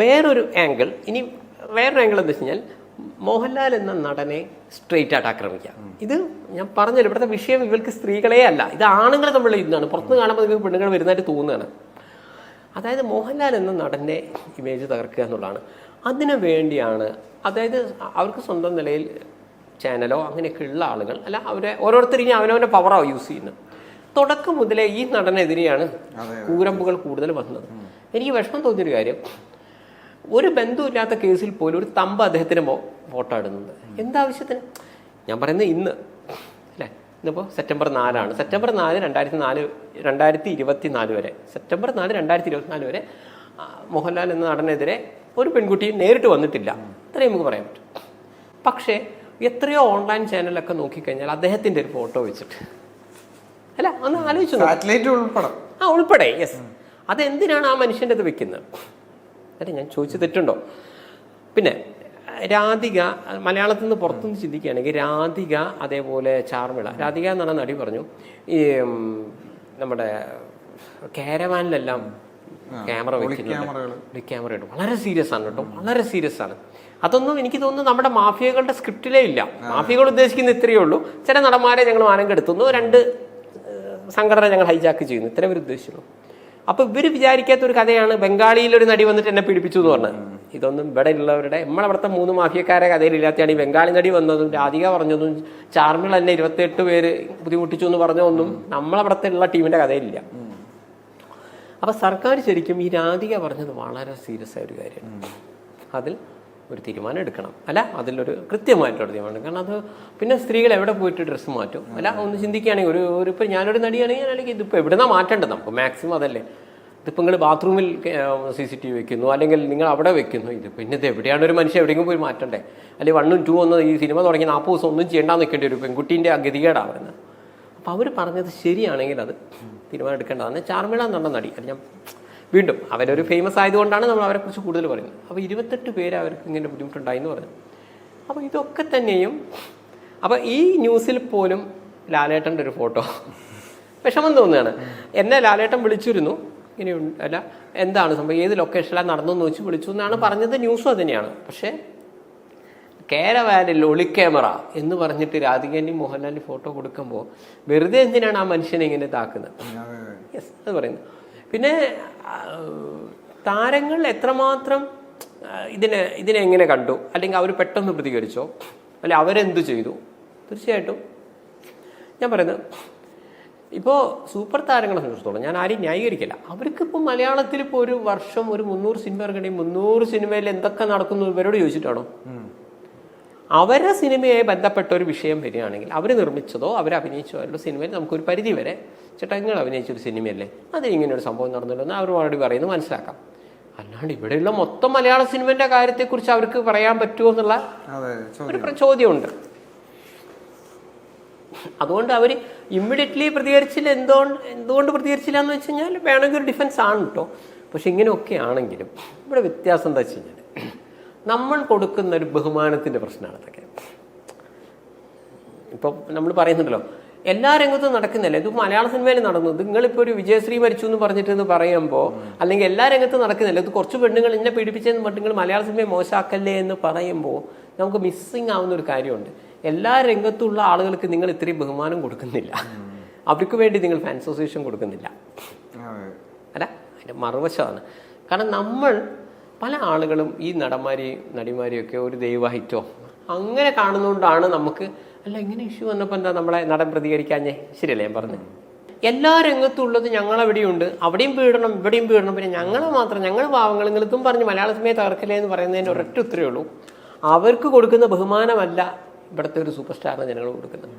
വേറൊരു ആംഗിൾ എന്താ വെച്ച് കഴിഞ്ഞാൽ മോഹൻലാൽ എന്ന നടനെ സ്ട്രെയിറ്റ് ആയിട്ട് ആക്രമിക്കാം. ഇത് ഞാൻ പറഞ്ഞല്ലോ, ഇവിടുത്തെ വിഷയം ഇവർക്ക് സ്ത്രീകളെ അല്ല, ഇത് ആണുങ്ങൾ തമ്മിലുള്ള യുദ്ധമാണ്. പുറത്തുനിന്ന് കാണുമ്പോൾ നിങ്ങൾക്ക് പെണ്ണുങ്ങൾ വരുന്നതായിട്ട് തോന്നുകയാണ്. അതായത് മോഹൻലാൽ എന്ന നടൻ്റെ ഇമേജ് തകർക്കുക എന്നുള്ളതാണ്. അതിനു വേണ്ടിയാണ്, അതായത് അവർക്ക് സ്വന്തം നിലയിൽ ചാനലോ അങ്ങനെയൊക്കെ ഉള്ള ആളുകൾ അല്ല, അവരെ ഓരോരുത്തരും ഇനി അവനവൻ്റെ പവറാണ് യൂസ് ചെയ്യുന്നത്. തുടക്കം മുതലേ ഈ നടനെതിരെയാണ് കൂരമ്പുകൾ കൂടുതൽ വന്നത്. എനിക്ക് വിഷമം തോന്നിയൊരു കാര്യം, ഒരു ബന്ധുവില്ലാത്ത കേസിൽ പോലും ഒരു തമ്പ് അദ്ദേഹത്തിന് ഫോട്ടോ ഇടുന്നത് എന്താവശ്യത്തിന്? ഞാൻ പറയുന്നത് ഇന്ന് അല്ലേ, ഇന്നിപ്പോൾ സെപ്റ്റംബർ 4 സെപ്റ്റംബർ 4, 2024 വരെ, സെപ്റ്റംബർ 4, 2024 വരെ മോഹൻലാൽ എന്ന നടനെതിരെ ഒരു പെൺകുട്ടിയും നേരിട്ട് വന്നിട്ടില്ല. ഇത്രയും നമുക്ക് പറയാൻ പറ്റും. പക്ഷേ എത്രയോ ഓൺലൈൻ ചാനലൊക്കെ നോക്കിക്കഴിഞ്ഞാൽ അദ്ദേഹത്തിൻ്റെ ഒരു ഫോട്ടോ വെച്ചിട്ട് അല്ല ഒന്ന് ആലോചിച്ചു സാറ്റലൈറ്റ് ഉൾപ്പെടെ ഉൾപ്പെടെ യെസ് അതെന്തിനാണ് ആ മനുഷ്യൻ്റെ അത് വെക്കുന്നത്? അല്ലെ ഞാൻ ചോദിച്ചു തെറ്റുണ്ടോ? പിന്നെ രാധിക മലയാളത്തിൽ നിന്ന് പുറത്തുനിന്ന് ചിന്തിക്കുകയാണെങ്കിൽ രാധിക അതേപോലെ ചാർമിള. രാധിക എന്ന് പറഞ്ഞ നടി പറഞ്ഞു ഈ നമ്മുടെ കാരവാനിലെല്ലാം ക്യാമറ വെക്കുന്നുണ്ട്, ക്യാമറ ഉണ്ട്. വളരെ സീരിയസ് ആണ് കേട്ടോ, വളരെ സീരിയസ് ആണ്. അതൊന്നും എനിക്ക് തോന്നുന്നു നമ്മുടെ മാഫിയകളുടെ സ്ക്രിപ്റ്റിലേ ഇല്ല. മാഫിയകൾ ഉദ്ദേശിക്കുന്ന ഇത്രയേ ഉള്ളൂ, ചില നടന്മാരെ ഞങ്ങൾ മാനം കെടുത്തുന്നു, 2 സംഘടന ഞങ്ങൾ ഹൈജാക്ക് ചെയ്യുന്നു, ഇത്രേ ഇവർ ഉദ്ദേശിച്ചുള്ളൂ. അപ്പൊ ഇവര് വിചാരിക്കാത്ത ഒരു കഥയാണ് ബംഗാളിയിലൊരു നടി വന്നിട്ട് എന്നെ പീഡിപ്പിച്ചു എന്ന് പറഞ്ഞത്. ഇതൊന്നും ഇവിടെ ഉള്ളവരുടെ നമ്മളവിടുത്തെ 3 മാഫിയക്കാരെ കഥയിലില്ലാത്തതാണ്. ഈ ബംഗാളി നടി വന്നതും രാധിക പറഞ്ഞതും ചാർമിൾ എന്നെ 28 പേര് ബുദ്ധിമുട്ടിച്ചു എന്ന് പറഞ്ഞതൊന്നും നമ്മളവിടുത്തെ ഉള്ള ടീമിന്റെ കഥയിലില്ല. അപ്പൊ സർക്കാർ ശരിക്കും ഈ രാധിക പറഞ്ഞത് വളരെ സീരിയസ് ആയ ഒരു കാര്യമാണ്. അതിൽ ഒരു തീരുമാനം എടുക്കണം. അല്ല അതിലൊരു കൃത്യമായിട്ടുള്ള തീരുമാനം. കാരണം അത് പിന്നെ സ്ത്രീകൾ എവിടെ പോയിട്ട് ഡ്രസ്സ് മാറ്റും? അല്ല ഒന്ന് ചിന്തിക്കുകയാണെങ്കിൽ ഒരു ഇപ്പം ഞാനൊരു നടിയാണെങ്കിൽ അല്ലെങ്കിൽ ഇതിപ്പോൾ എവിടുന്നാ മാറ്റേണ്ടത്? നമുക്ക് മാക്സിമം അതല്ലേ. ഇതിപ്പോൾ നിങ്ങൾ ബാത്റൂമിൽ CCTV വെക്കുന്നു, അല്ലെങ്കിൽ നിങ്ങൾ അവിടെ വെക്കുന്നു. ഇത് പിന്നെ ഇത് എവിടെയാണ് ഒരു മനുഷ്യൻ എവിടെയെങ്കിലും പോയി മാറ്റണ്ടേ? അല്ലെങ്കിൽ 1ഉം 2 ഒന്ന് ഈ സിനിമ തുടങ്ങി 40 ദിവസം ഒന്നും ചെയ്യേണ്ടാന്ന് നിൽക്കേണ്ടി ഒരു പെൺകുട്ടീൻ്റെ ആ ഗതികേടാണ് പറയുന്നത്. അപ്പോൾ അവർ പറഞ്ഞത് ശരിയാണെങ്കിൽ അത് തീരുമാനം എടുക്കേണ്ടതാണ്. ചാർമിള എന്നുള്ള നടി അത് ഞാൻ വീണ്ടും അവരൊരു ഫേമസ് ആയതുകൊണ്ടാണ് നമ്മൾ അവരെക്കുറിച്ച് കൂടുതൽ പറയുന്നത്. അപ്പോൾ 28 പേര് അവർക്ക് ഇങ്ങനെ ബുദ്ധിമുട്ടുണ്ടായി എന്ന് പറഞ്ഞു. അപ്പോൾ ഇതൊക്കെ തന്നെയും അപ്പോൾ ഈ ന്യൂസിൽ പോലും ലാലേട്ടൻ്റെ ഒരു ഫോട്ടോ വിഷമം തോന്നുകയാണ്. എന്നെ ലാലേട്ടൻ വിളിച്ചിരുന്നു, ഇങ്ങനെയുണ്ട് അല്ല എന്താണ് സംഭവം, ഏത് ലൊക്കേഷനിലാണ് നടന്നെന്ന് വെച്ച് വിളിച്ചു എന്നാണ് പറഞ്ഞത്. ന്യൂസും അത് തന്നെയാണ്. പക്ഷേ കേരവാനിൽ ഒളിക്യാമറ എന്ന് പറഞ്ഞിട്ട് രാധികേൻ്റെയും മോഹൻലാലിൻ്റെ ഫോട്ടോ കൊടുക്കുമ്പോൾ വെറുതെ എന്തിനാണ് ആ മനുഷ്യനെ ഇങ്ങനെ ഇതാക്കുന്നത്? യെസ് അത് പറയുന്നു. പിന്നെ താരങ്ങൾ എത്രമാത്രം ഇതിനെ എങ്ങനെ കണ്ടു, അല്ലെങ്കിൽ അവർ പെട്ടെന്ന് പ്രതികരിച്ചോ, അല്ലെ അവരെന്ത് ചെയ്തു? തീർച്ചയായിട്ടും ഞാൻ പറയുന്നത് ഇപ്പോൾ സൂപ്പർ താരങ്ങളെ സംബന്ധിച്ചിടത്തോളം ഞാൻ ആരെയും ന്യായീകരിക്കില്ല. അവർക്കിപ്പോൾ മലയാളത്തിൽ ഇപ്പോൾ ഒരു വർഷം ഒരു 300 സിനിമ ഇറങ്ങണമെങ്കിൽ 300 സിനിമയിൽ എന്തൊക്കെ നടക്കുന്നു ഇവരോട് ചോദിച്ചിട്ടാണോ? അവരെ സിനിമയായി ബന്ധപ്പെട്ട ഒരു വിഷയം വരികയാണെങ്കിൽ അവർ നിർമ്മിച്ചതോ അവർ അഭിനയിച്ചോ അവരുടെ സിനിമയിൽ നമുക്കൊരു പരിധി വരെ ചേട്ടാ നിങ്ങൾ അഭിനയിച്ചൊരു സിനിമയല്ലേ അത് ഇങ്ങനെയൊരു സംഭവം നടന്നല്ലോ എന്ന് അവർ ഓൾറെഡി പറയുന്നത് മനസ്സിലാക്കാം. അല്ലാണ്ട് ഇവിടെയുള്ള മൊത്തം മലയാള സിനിമയുടെ കാര്യത്തെക്കുറിച്ച് അവർക്ക് പറയാൻ പറ്റുമോ എന്നുള്ള ഒരു ചോദ്യമുണ്ട്. അതുകൊണ്ട് അവർ ഇമ്മീഡിയറ്റ്ലി പ്രതികരിച്ചില്ല. എന്തുകൊണ്ട് പ്രതികരിച്ചില്ല എന്ന് വെച്ച് കഴിഞ്ഞാൽ വേണമെങ്കിൽ ഒരു ഡിഫൻസ് ആണ് കേട്ടോ. പക്ഷെ ഇങ്ങനെയൊക്കെ ആണെങ്കിലും ഇവിടെ വ്യത്യാസം എന്താ വെച്ച് കഴിഞ്ഞാൽ നമ്മൾ കൊടുക്കുന്ന ഒരു ബഹുമാനത്തിൻ്റെ പ്രശ്നമാണ് അതൊക്കെ. ഇപ്പം നമ്മൾ പറയുന്നുണ്ടല്ലോ എല്ലാ രംഗത്തും നടക്കുന്നില്ല. ഇത് മലയാള സിനിമയിൽ നടന്നു. നിങ്ങളിപ്പോൾ ഒരു വിജയശ്രീ മരിച്ചു എന്ന് പറഞ്ഞിട്ട് പറയുമ്പോൾ അല്ലെങ്കിൽ എല്ലാ രംഗത്തും നടക്കുന്നില്ല. ഇത് കുറച്ച് പെണ്ണുങ്ങൾ എന്നെ പീഡിപ്പിച്ചെന്ന് പറഞ്ഞിട്ട് നിങ്ങൾ മലയാള സിനിമയെ മോശമാക്കല്ലേ എന്ന് പറയുമ്പോൾ നമുക്ക് മിസ്സിങ് ആവുന്ന ഒരു കാര്യമുണ്ട്. എല്ലാ രംഗത്തുള്ള ആളുകൾക്ക് നിങ്ങൾ ഇത്രയും ബഹുമാനം കൊടുക്കുന്നില്ല. അവർക്ക് വേണ്ടി നിങ്ങൾ ഫാൻ അസോസിയേഷൻ കൊടുക്കുന്നില്ല. അല്ല അതിൻ്റെ മറുവശമാണ്. കാരണം നമ്മൾ പല ആളുകളും ഈ നടന്മാരെയും നടിമാരെയും ഒക്കെ ഒരു ദൈവഹിറ്റോ അങ്ങനെ കാണുന്നതുകൊണ്ടാണ് നമുക്ക് അല്ല ഇങ്ങനെ ഇഷ്യൂ വന്നപ്പോൾ എന്താ നമ്മളെ നടൻ പ്രതികരിക്കാഞ്ഞേ? ശരിയല്ലേ ഞാൻ പറഞ്ഞത്? എല്ലാ രംഗത്തും ഉള്ളത് ഞങ്ങളെവിടെയുണ്ട്, അവിടെയും പീടണം ഇവിടെയും പീടണം. പിന്നെ ഞങ്ങളെ മാത്രം ഞങ്ങൾ പാവങ്ങൾ നിങ്ങളിതും പറഞ്ഞ് മലയാള സിനിമയെ തകർക്കലേ എന്ന് പറയുന്നതിൻ്റെ ഒരൊറ്റ ഉത്തരവേ ഉള്ളൂ. അവർക്ക് കൊടുക്കുന്ന ബഹുമാനമല്ല ഇവിടുത്തെ ഒരു സൂപ്പർ സ്റ്റാറിന് ജനങ്ങൾ കൊടുക്കുന്നത്.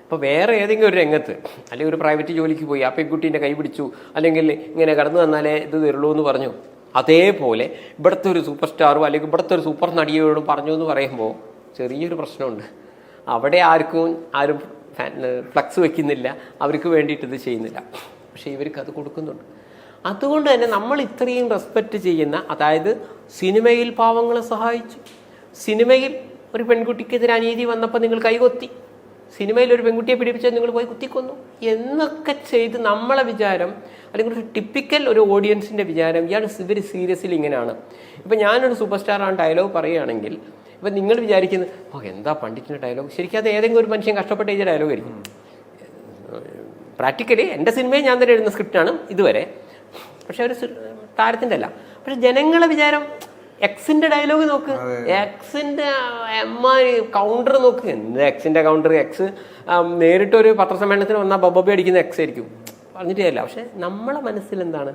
ഇപ്പോൾ വേറെ ഏതെങ്കിലും ഒരു രംഗത്ത് അല്ലെങ്കിൽ ഒരു പ്രൈവറ്റ് ജോലിക്ക് പോയി ആ പെൺകുട്ടീൻ്റെ കൈ പിടിച്ചു അല്ലെങ്കിൽ ഇങ്ങനെ കടന്നു വന്നാലേ ഇത് തരുള്ളൂ എന്ന് പറഞ്ഞു, അതേപോലെ ഇവിടുത്തെ ഒരു സൂപ്പർ സ്റ്റാറും അല്ലെങ്കിൽ ഇവിടുത്തെ ഒരു സൂപ്പർ നടിയോടും പറഞ്ഞു എന്ന് പറയുമ്പോൾ ചെറിയൊരു പ്രശ്നമുണ്ട്. അവിടെ ആരും ഫ്ലക്സ് വെക്കുന്നില്ല, അവർക്ക് വേണ്ടിയിട്ട് ഇത് ചെയ്യുന്നില്ല. പക്ഷേ ഇവർക്ക് അത് കൊടുക്കുന്നുണ്ട്. അതുകൊണ്ട് തന്നെ നമ്മൾ ഇത്രയും റെസ്പെക്റ്റ് ചെയ്യുന്ന, അതായത് സിനിമയിൽ പാവങ്ങളെ സഹായിച്ചു, സിനിമയിൽ ഒരു പെൺകുട്ടിക്കെതിരെ അനീതി വന്നപ്പോൾ നിങ്ങൾ കൈകൊത്തി, സിനിമയിൽ ഒരു പെൺകുട്ടിയെ പിടിപ്പിച്ചാൽ നിങ്ങൾ പോയി കുത്തിക്കൊന്നു എന്നൊക്കെ ചെയ്ത് നമ്മളെ വിചാരം അല്ലെങ്കിൽ ഒരു ടിപ്പിക്കൽ ഒരു ഓഡിയൻസിൻ്റെ വിചാരം ഇയാൾ ഇവർ സീരിയസ്ലി ഇങ്ങനെയാണ്. ഇപ്പം ഞാനൊരു സൂപ്പർ സ്റ്റാറാണ് ഡയലോഗ് പറയുകയാണെങ്കിൽ ഇപ്പം നിങ്ങൾ വിചാരിക്കുന്നത് എന്താ പണ്ഡിറ്റിൻ്റെ ഡയലോഗ്, ശരിക്കും അത് ഏതെങ്കിലും ഒരു മനുഷ്യൻ കഷ്ടപ്പെട്ട് എഴുതിയ ഡയലോഗ് ആയിരിക്കും. പ്രാക്ടിക്കലി എൻ്റെ സിനിമയിൽ ഞാൻ തന്നെ എഴുതുന്ന സ്ക്രിപ്റ്റാണ് ഇതുവരെ, പക്ഷെ ഒരു താരത്തിൻ്റെ അല്ല. പക്ഷെ ജനങ്ങളെ വിചാരം എക്സിന്റെ ഡയലോഗ് നോക്ക്, എക്സിന്റെ കൗണ്ടർ നോക്ക്, എന്ത് എക്സിന്റെ കൗണ്ടർ, എക്സ് നേരിട്ടൊരു പത്രസമ്മേളനത്തിന് വന്നാൽ ബൊബി അടിക്കുന്ന എക്സ് ആയിരിക്കും, പറഞ്ഞിട്ടേ അല്ല. പക്ഷെ നമ്മളെ മനസ്സിൽ എന്താണ്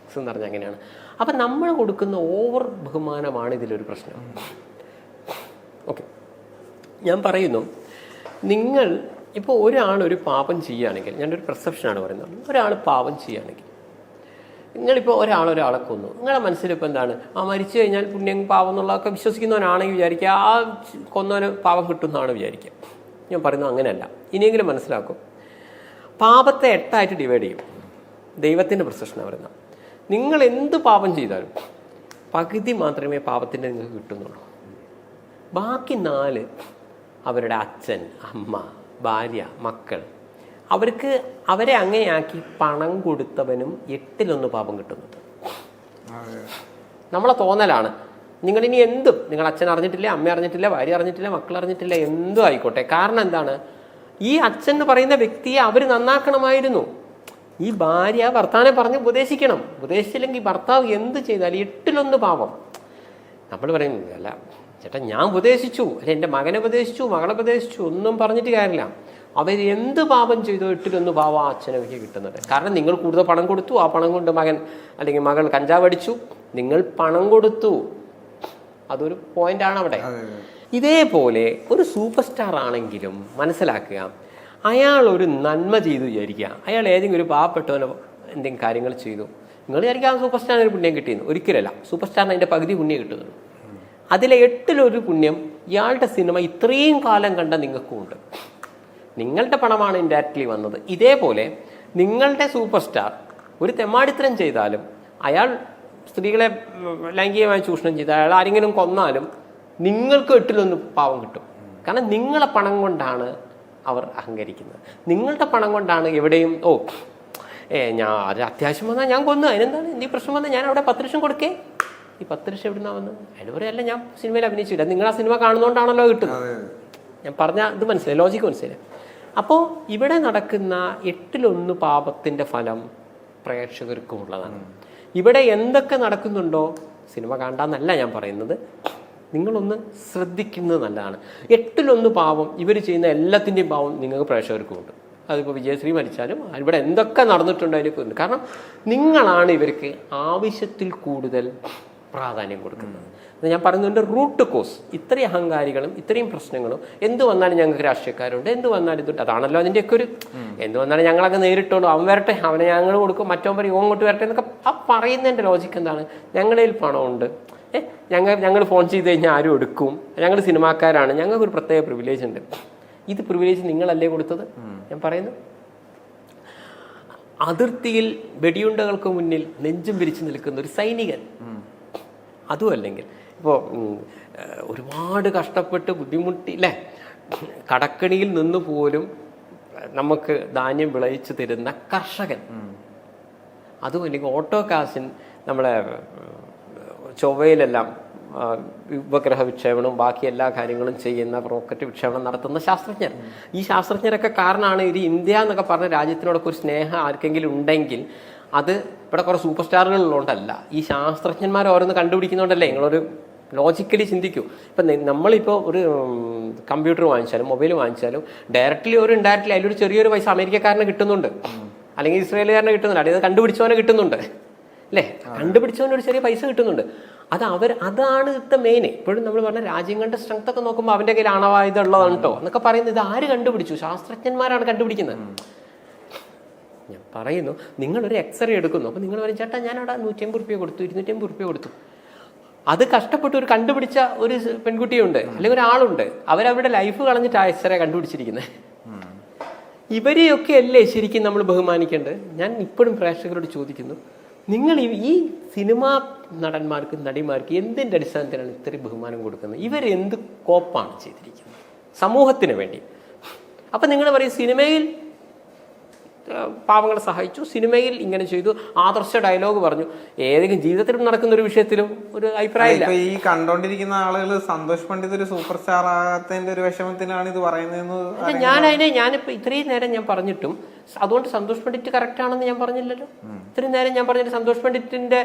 എക്സ് എന്ന് പറഞ്ഞാൽ അങ്ങനെയാണ്. അപ്പം നമ്മൾ കൊടുക്കുന്ന ഓവർ ബഹുമാനമാണ് ഇതിലൊരു പ്രശ്നം. ഓക്കെ, ഞാൻ പറയുന്നു, നിങ്ങൾ ഇപ്പോൾ ഒരാൾ ഒരു പാപം ചെയ്യുകയാണെങ്കിൽ, ഞാനൊരു പെർസെപ്ഷനാണ് പറയുന്നത്, ഒരാൾ പാപം ചെയ്യുകയാണെങ്കിൽ നിങ്ങളിപ്പോൾ ഒരാളെ കൊന്നു, നിങ്ങളുടെ മനസ്സിലിപ്പോൾ എന്താണ്? ആ മരിച്ചു കഴിഞ്ഞാൽ പുണ്യം പാവം എന്നുള്ളതൊക്കെ വിശ്വസിക്കുന്നവനാണെങ്കിൽ വിചാരിക്കുക ആ കൊന്നവന് പാവം കിട്ടുമെന്നാണ് വിചാരിക്കുക. ഞാൻ പറയുന്നത് അങ്ങനെയല്ല. ഇനിയെങ്കിലും മനസ്സിലാക്കും, പാപത്തെ 8 ഡിവൈഡ് ചെയ്യും. ദൈവത്തിൻ്റെ പ്രൊസഷനാണ് പറയുന്നത്. നിങ്ങൾ എന്ത് പാപം ചെയ്താലും പകുതി മാത്രമേ പാപത്തിൻ്റെ നിങ്ങൾക്ക് കിട്ടുന്നുള്ളൂ. ബാക്കി 4 അവരുടെ അച്ഛൻ, അമ്മ, ഭാര്യ, മക്കൾ, അവരെ അങ്ങനെയാക്കി പണം കൊടുത്തവനും 8 പാപം കിട്ടുന്നുണ്ട്. നമ്മളെ തോന്നലാണ്. നിങ്ങളിനി എന്തും, നിങ്ങൾ അച്ഛൻ അറിഞ്ഞിട്ടില്ല, അമ്മ അറിഞ്ഞിട്ടില്ല, ഭാര്യ അറിഞ്ഞിട്ടില്ല, മക്കൾ അറിഞ്ഞിട്ടില്ല, എന്തും ആയിക്കോട്ടെ. കാരണം എന്താണ്? ഈ അച്ഛൻ എന്ന് പറയുന്ന വ്യക്തിയെ അവർ നന്നാക്കണമായിരുന്നു. ഈ ഭാര്യ ഭർത്താവിനെ പറഞ്ഞ് ഉപദേശിക്കണം. ഉപദേശിച്ചില്ലെങ്കിൽ ഭർത്താവ് എന്ത് ചെയ്താലും 8 പാപം. നമ്മൾ പറയും, അല്ല ചേട്ടാ ഞാൻ ഉപദേശിച്ചു, അല്ലെ എൻ്റെ മകനെ ഉപദേശിച്ചു, മകളെ ഉപദേശിച്ചു, ഒന്നും പറഞ്ഞിട്ട് കാര്യമില്ല. അവർ എന്ത് പാപം ചെയ്തോ 8 പാവം ആ അച്ഛനൊക്കെ കിട്ടുന്നുണ്ട്. കാരണം നിങ്ങൾ കൂടുതൽ പണം കൊടുത്തു, ആ പണം കൊണ്ട് മകൻ അല്ലെങ്കിൽ മകൾ കഞ്ചാവ് അടിച്ചു, നിങ്ങൾ പണം കൊടുത്തു. അതൊരു പോയിന്റാണ് അവിടെ. ഇതേപോലെ ഒരു സൂപ്പർ സ്റ്റാർ ആണെങ്കിലും മനസ്സിലാക്കുക, അയാൾ ഒരു നന്മ ചെയ്തു വിചാരിക്കുക. അയാൾ ഏതെങ്കിലും ഒരു പാവപ്പെട്ടവനോ എന്തെങ്കിലും കാര്യങ്ങൾ ചെയ്തു, നിങ്ങൾ വിചാരിക്കുക ആ സൂപ്പർ സ്റ്റാറിന് ഒരു പുണ്യം കിട്ടിയെന്ന്. ഒരിക്കലല്ല. സൂപ്പർ സ്റ്റാറിന് അതിൻ്റെ പകുതി പുണ്യം കിട്ടുന്നുള്ളൂ. അതിലെ 8 പുണ്യം ഇയാളുടെ സിനിമ ഇത്രയും കാലം കണ്ട നിങ്ങൾക്കും ഉണ്ട്. നിങ്ങളുടെ പണമാണ് ഇൻഡയറക്റ്റ്ലി വന്നത്. ഇതേപോലെ നിങ്ങളുടെ സൂപ്പർ സ്റ്റാർ ഒരു തെമ്മാടിത്തരം ചെയ്താലും, അയാൾ സ്ത്രീകളെ ലൈംഗികമായി ചൂഷണം ചെയ്താൽ, അയാൾ ആരെങ്കിലും കൊന്നാലും നിങ്ങൾക്ക് 8 പാവം കിട്ടും. കാരണം നിങ്ങളെ പണം കൊണ്ടാണ് അവർ അഹങ്കരിക്കുന്നത്. നിങ്ങളുടെ പണം കൊണ്ടാണ് എവിടെയും ഞാൻ അത് അത്യാവശ്യം വന്നാൽ ഞാൻ കൊന്നു, അതിനെന്താണ്, എന്ത് പ്രശ്നം വന്നാൽ ഞാൻ അവിടെ 10 ലക്ഷം കൊടുക്കേ. ഈ 10 ലക്ഷം എവിടുന്നാ വന്നത്? അതിന് പറയല്ല ഞാൻ സിനിമയിൽ അഭിനയിച്ചില്ല. നിങ്ങൾ ആ സിനിമ കാണുന്നതുകൊണ്ടാണല്ലോ കിട്ടുന്നത്. ഞാൻ പറഞ്ഞ ഇത് മനസ്സിലായി, ലോജിക്ക് മനസ്സിലായി. അപ്പോൾ ഇവിടെ നടക്കുന്ന 8 പാപത്തിൻ്റെ ഫലം പ്രേക്ഷകർക്കുമുള്ളതാണ്. ഇവിടെ എന്തൊക്കെ നടക്കുന്നുണ്ടോ, സിനിമ കാണാന്നല്ല ഞാൻ പറയുന്നത്, നിങ്ങളൊന്ന് ശ്രദ്ധിക്കുന്നത് നല്ലതാണ്. 8 പാവം ഇവർ ചെയ്യുന്ന എല്ലാത്തിൻ്റെയും പാവം നിങ്ങൾക്ക് പ്രേക്ഷകർക്കുമുണ്ട്. അതിപ്പോൾ വിജയശ്രീ മരിച്ചാലും ഇവിടെ എന്തൊക്കെ നടന്നിട്ടുണ്ടോ അതിലേക്കുണ്ട്. കാരണം നിങ്ങളാണ് ഇവർക്ക് ആവശ്യത്തിൽ കൂടുതൽ പ്രാധാന്യം കൊടുക്കുന്നത്. ഞാൻ പറയുന്നതിൻ്റെ റൂട്ട് കോസ് ഇത്രയും അഹങ്കാരികളും ഇത്രയും പ്രശ്നങ്ങളും, എന്ത് വന്നാലും ഞങ്ങൾക്ക് രാഷ്ട്രീയക്കാരുണ്ട്, എന്ത് വന്നാലും ഇതുണ്ട്, അതാണല്ലോ അതിൻ്റെയൊക്കെ ഒരു, എന്ത് വന്നാലും ഞങ്ങളൊക്കെ നേരിട്ടോളൂ, അവൻ വരട്ടെ, അവനെ ഞങ്ങൾ കൊടുക്കും, മറ്റവൻ പറയും അങ്ങോട്ട് വരട്ടെ എന്നൊക്കെ. ആ പറയുന്നതിൻ്റെ ലോജിക്ക് എന്താണ്? ഞങ്ങളിൽ പണമുണ്ട്, ഞങ്ങൾ ഫോൺ ചെയ്ത് കഴിഞ്ഞാൽ ആരും എടുക്കും, ഞങ്ങൾ സിനിമാക്കാരാണ്, ഞങ്ങൾക്ക് ഒരു പ്രത്യേക പ്രിവിലേജ് ഉണ്ട്. ഇത് പ്രിവിലേജ് നിങ്ങളല്ലേ കൊടുത്തത്? ഞാൻ പറയുന്നു, അതിർത്തിയിൽ വെടിയുണ്ടകൾക്ക് മുന്നിൽ നെഞ്ചും വിരിച്ചു നിൽക്കുന്ന ഒരു സൈനികൻ, അതും അല്ലെങ്കിൽ ഇപ്പോൾ ഒരുപാട് കഷ്ടപ്പെട്ട് ബുദ്ധിമുട്ടി അല്ലേ, കടക്കണിയിൽ നിന്ന് പോലും നമുക്ക് ധാന്യം വിളയിച്ചു തരുന്ന കർഷകൻ, അതും അല്ലെങ്കിൽ ഓട്ടോ കാശിൻ നമ്മളെ ചൊവ്വയിലെല്ലാം ഉപഗ്രഹ വിക്ഷേപണവും ബാക്കി എല്ലാ കാര്യങ്ങളും ചെയ്യുന്ന റോക്കറ്റ് വിക്ഷേപണം നടത്തുന്ന ശാസ്ത്രജ്ഞർ. ഈ ശാസ്ത്രജ്ഞരൊക്കെ കാരണമാണ് ഇത് ഇന്ത്യ എന്നൊക്കെ പറഞ്ഞ രാജ്യത്തിനോടൊക്കെ ഒരു സ്നേഹം ആർക്കെങ്കിലും ഉണ്ടെങ്കിൽ അത് ഇവിടെ കുറേ സൂപ്പർ സ്റ്റാറുകൾ ഉള്ളതുകൊണ്ടല്ല, ഈ ശാസ്ത്രജ്ഞന്മാർ ഓരോന്ന് കണ്ടുപിടിക്കുന്നതുകൊണ്ടല്ലേ. നിങ്ങളൊരു ലോജിക്കലി ചിന്തിക്കൂ. ഇപ്പം നമ്മളിപ്പോൾ ഒരു കമ്പ്യൂട്ടർ വാങ്ങിച്ചാലും മൊബൈൽ വാങ്ങിച്ചാലും ഡയറക്റ്റ്ലി ഒരു ഇൻഡയറക്റ്റ്ലി അതിലൊരു ചെറിയൊരു പൈസ അമേരിക്കക്കാരന് കിട്ടുന്നുണ്ട്, അല്ലെങ്കിൽ ഇസ്രയേലുകാരനെ കിട്ടുന്നുണ്ട്, അല്ലെങ്കിൽ കണ്ടുപിടിച്ചവനെ കിട്ടുന്നുണ്ട് അല്ലേ, കണ്ടുപിടിച്ചവന് ഒരു ചെറിയ പൈസ കിട്ടുന്നുണ്ട്. അതാണ് ഇത്തെ മെയിൻ. ഇപ്പോഴും നമ്മൾ പറഞ്ഞ രാജ്യങ്ങളുടെ സ്ട്രെങ്ത് ഒക്കെ നോക്കുമ്പോൾ അവൻ്റെ കയ്യിൽ ആണവായുധം ഉള്ളതാണ് കേട്ടോ എന്നൊക്കെ പറയുന്നത് ഇത് ആര് കണ്ടുപിടിച്ചു? ശാസ്ത്രജ്ഞന്മാരാണ് കണ്ടുപിടിക്കുന്നത്. ഞാൻ പറയുന്നു, നിങ്ങളൊരു എക്സ്റേ എടുക്കുന്നു, അപ്പോൾ നിങ്ങൾ പറയും ചേട്ടാ ഞാൻ അവിടെ 150 രൂപ കൊടുത്തു, 250 രൂപ കൊടുത്തു. അത് കഷ്ടപ്പെട്ട് ഒരു കണ്ടുപിടിച്ച ഒരു പെൺകുട്ടിയുണ്ട് അല്ലെങ്കിൽ ഒരാളുണ്ട്, അവരവരുടെ ലൈഫ് കളഞ്ഞിട്ട് ആ എക്സ്റേ കണ്ടുപിടിച്ചിരിക്കുന്നത്. ഇവരെയൊക്കെ അല്ലേ ശരിക്കും നമ്മൾ ബഹുമാനിക്കേണ്ടത്? ഞാൻ ഇപ്പോഴും പ്രേക്ഷകരോട് ചോദിക്കുന്നു, നിങ്ങൾ ഈ സിനിമാ നടന്മാർക്ക് നടിമാർക്ക് എന്തിൻ്റെ അടിസ്ഥാനത്തിലാണ് ഇത്രയും ബഹുമാനം കൊടുക്കുന്നത്? ഇവരെന്ത് കോപ്പാണ് ചെയ്തിരിക്കുന്നത് സമൂഹത്തിന് വേണ്ടി? അപ്പം നിങ്ങൾ പറയും സിനിമയിൽ പാവങ്ങളെ സഹായിച്ചു, സിനിമയിൽ ഇങ്ങനെ ചെയ്തു, ആദർശ ഡയലോഗ് പറഞ്ഞു. ഏതെങ്കിലും ജീവിതത്തിൽ നടക്കുന്ന ഒരു വിഷയത്തിലും ഒരു അഭിപ്രായമില്ല. ഈ കണ്ടോണ്ടിരിക്കുന്ന ആളുകൾ സന്തോഷ് പണ്ഡിറ്റ് ഒരു സൂപ്പർ സ്റ്റാർ ആകാത്തതിന്റെ ഒരു വിഷമത്തിലാണ് ഇത് പറയുന്നതെന്ന്. ഞാനിപ്പോൾ ഇത്രയും നേരം ഞാൻ പറഞ്ഞിട്ടും അതുകൊണ്ട് സന്തോഷ് പണ്ഡിറ്റ് കറക്റ്റ് ആണെന്ന് ഞാൻ പറഞ്ഞില്ലല്ലോ. ഇത്രയും നേരം ഞാൻ പറഞ്ഞിട്ട് സന്തോഷ് പണ്ഡിറ്റിന്റെ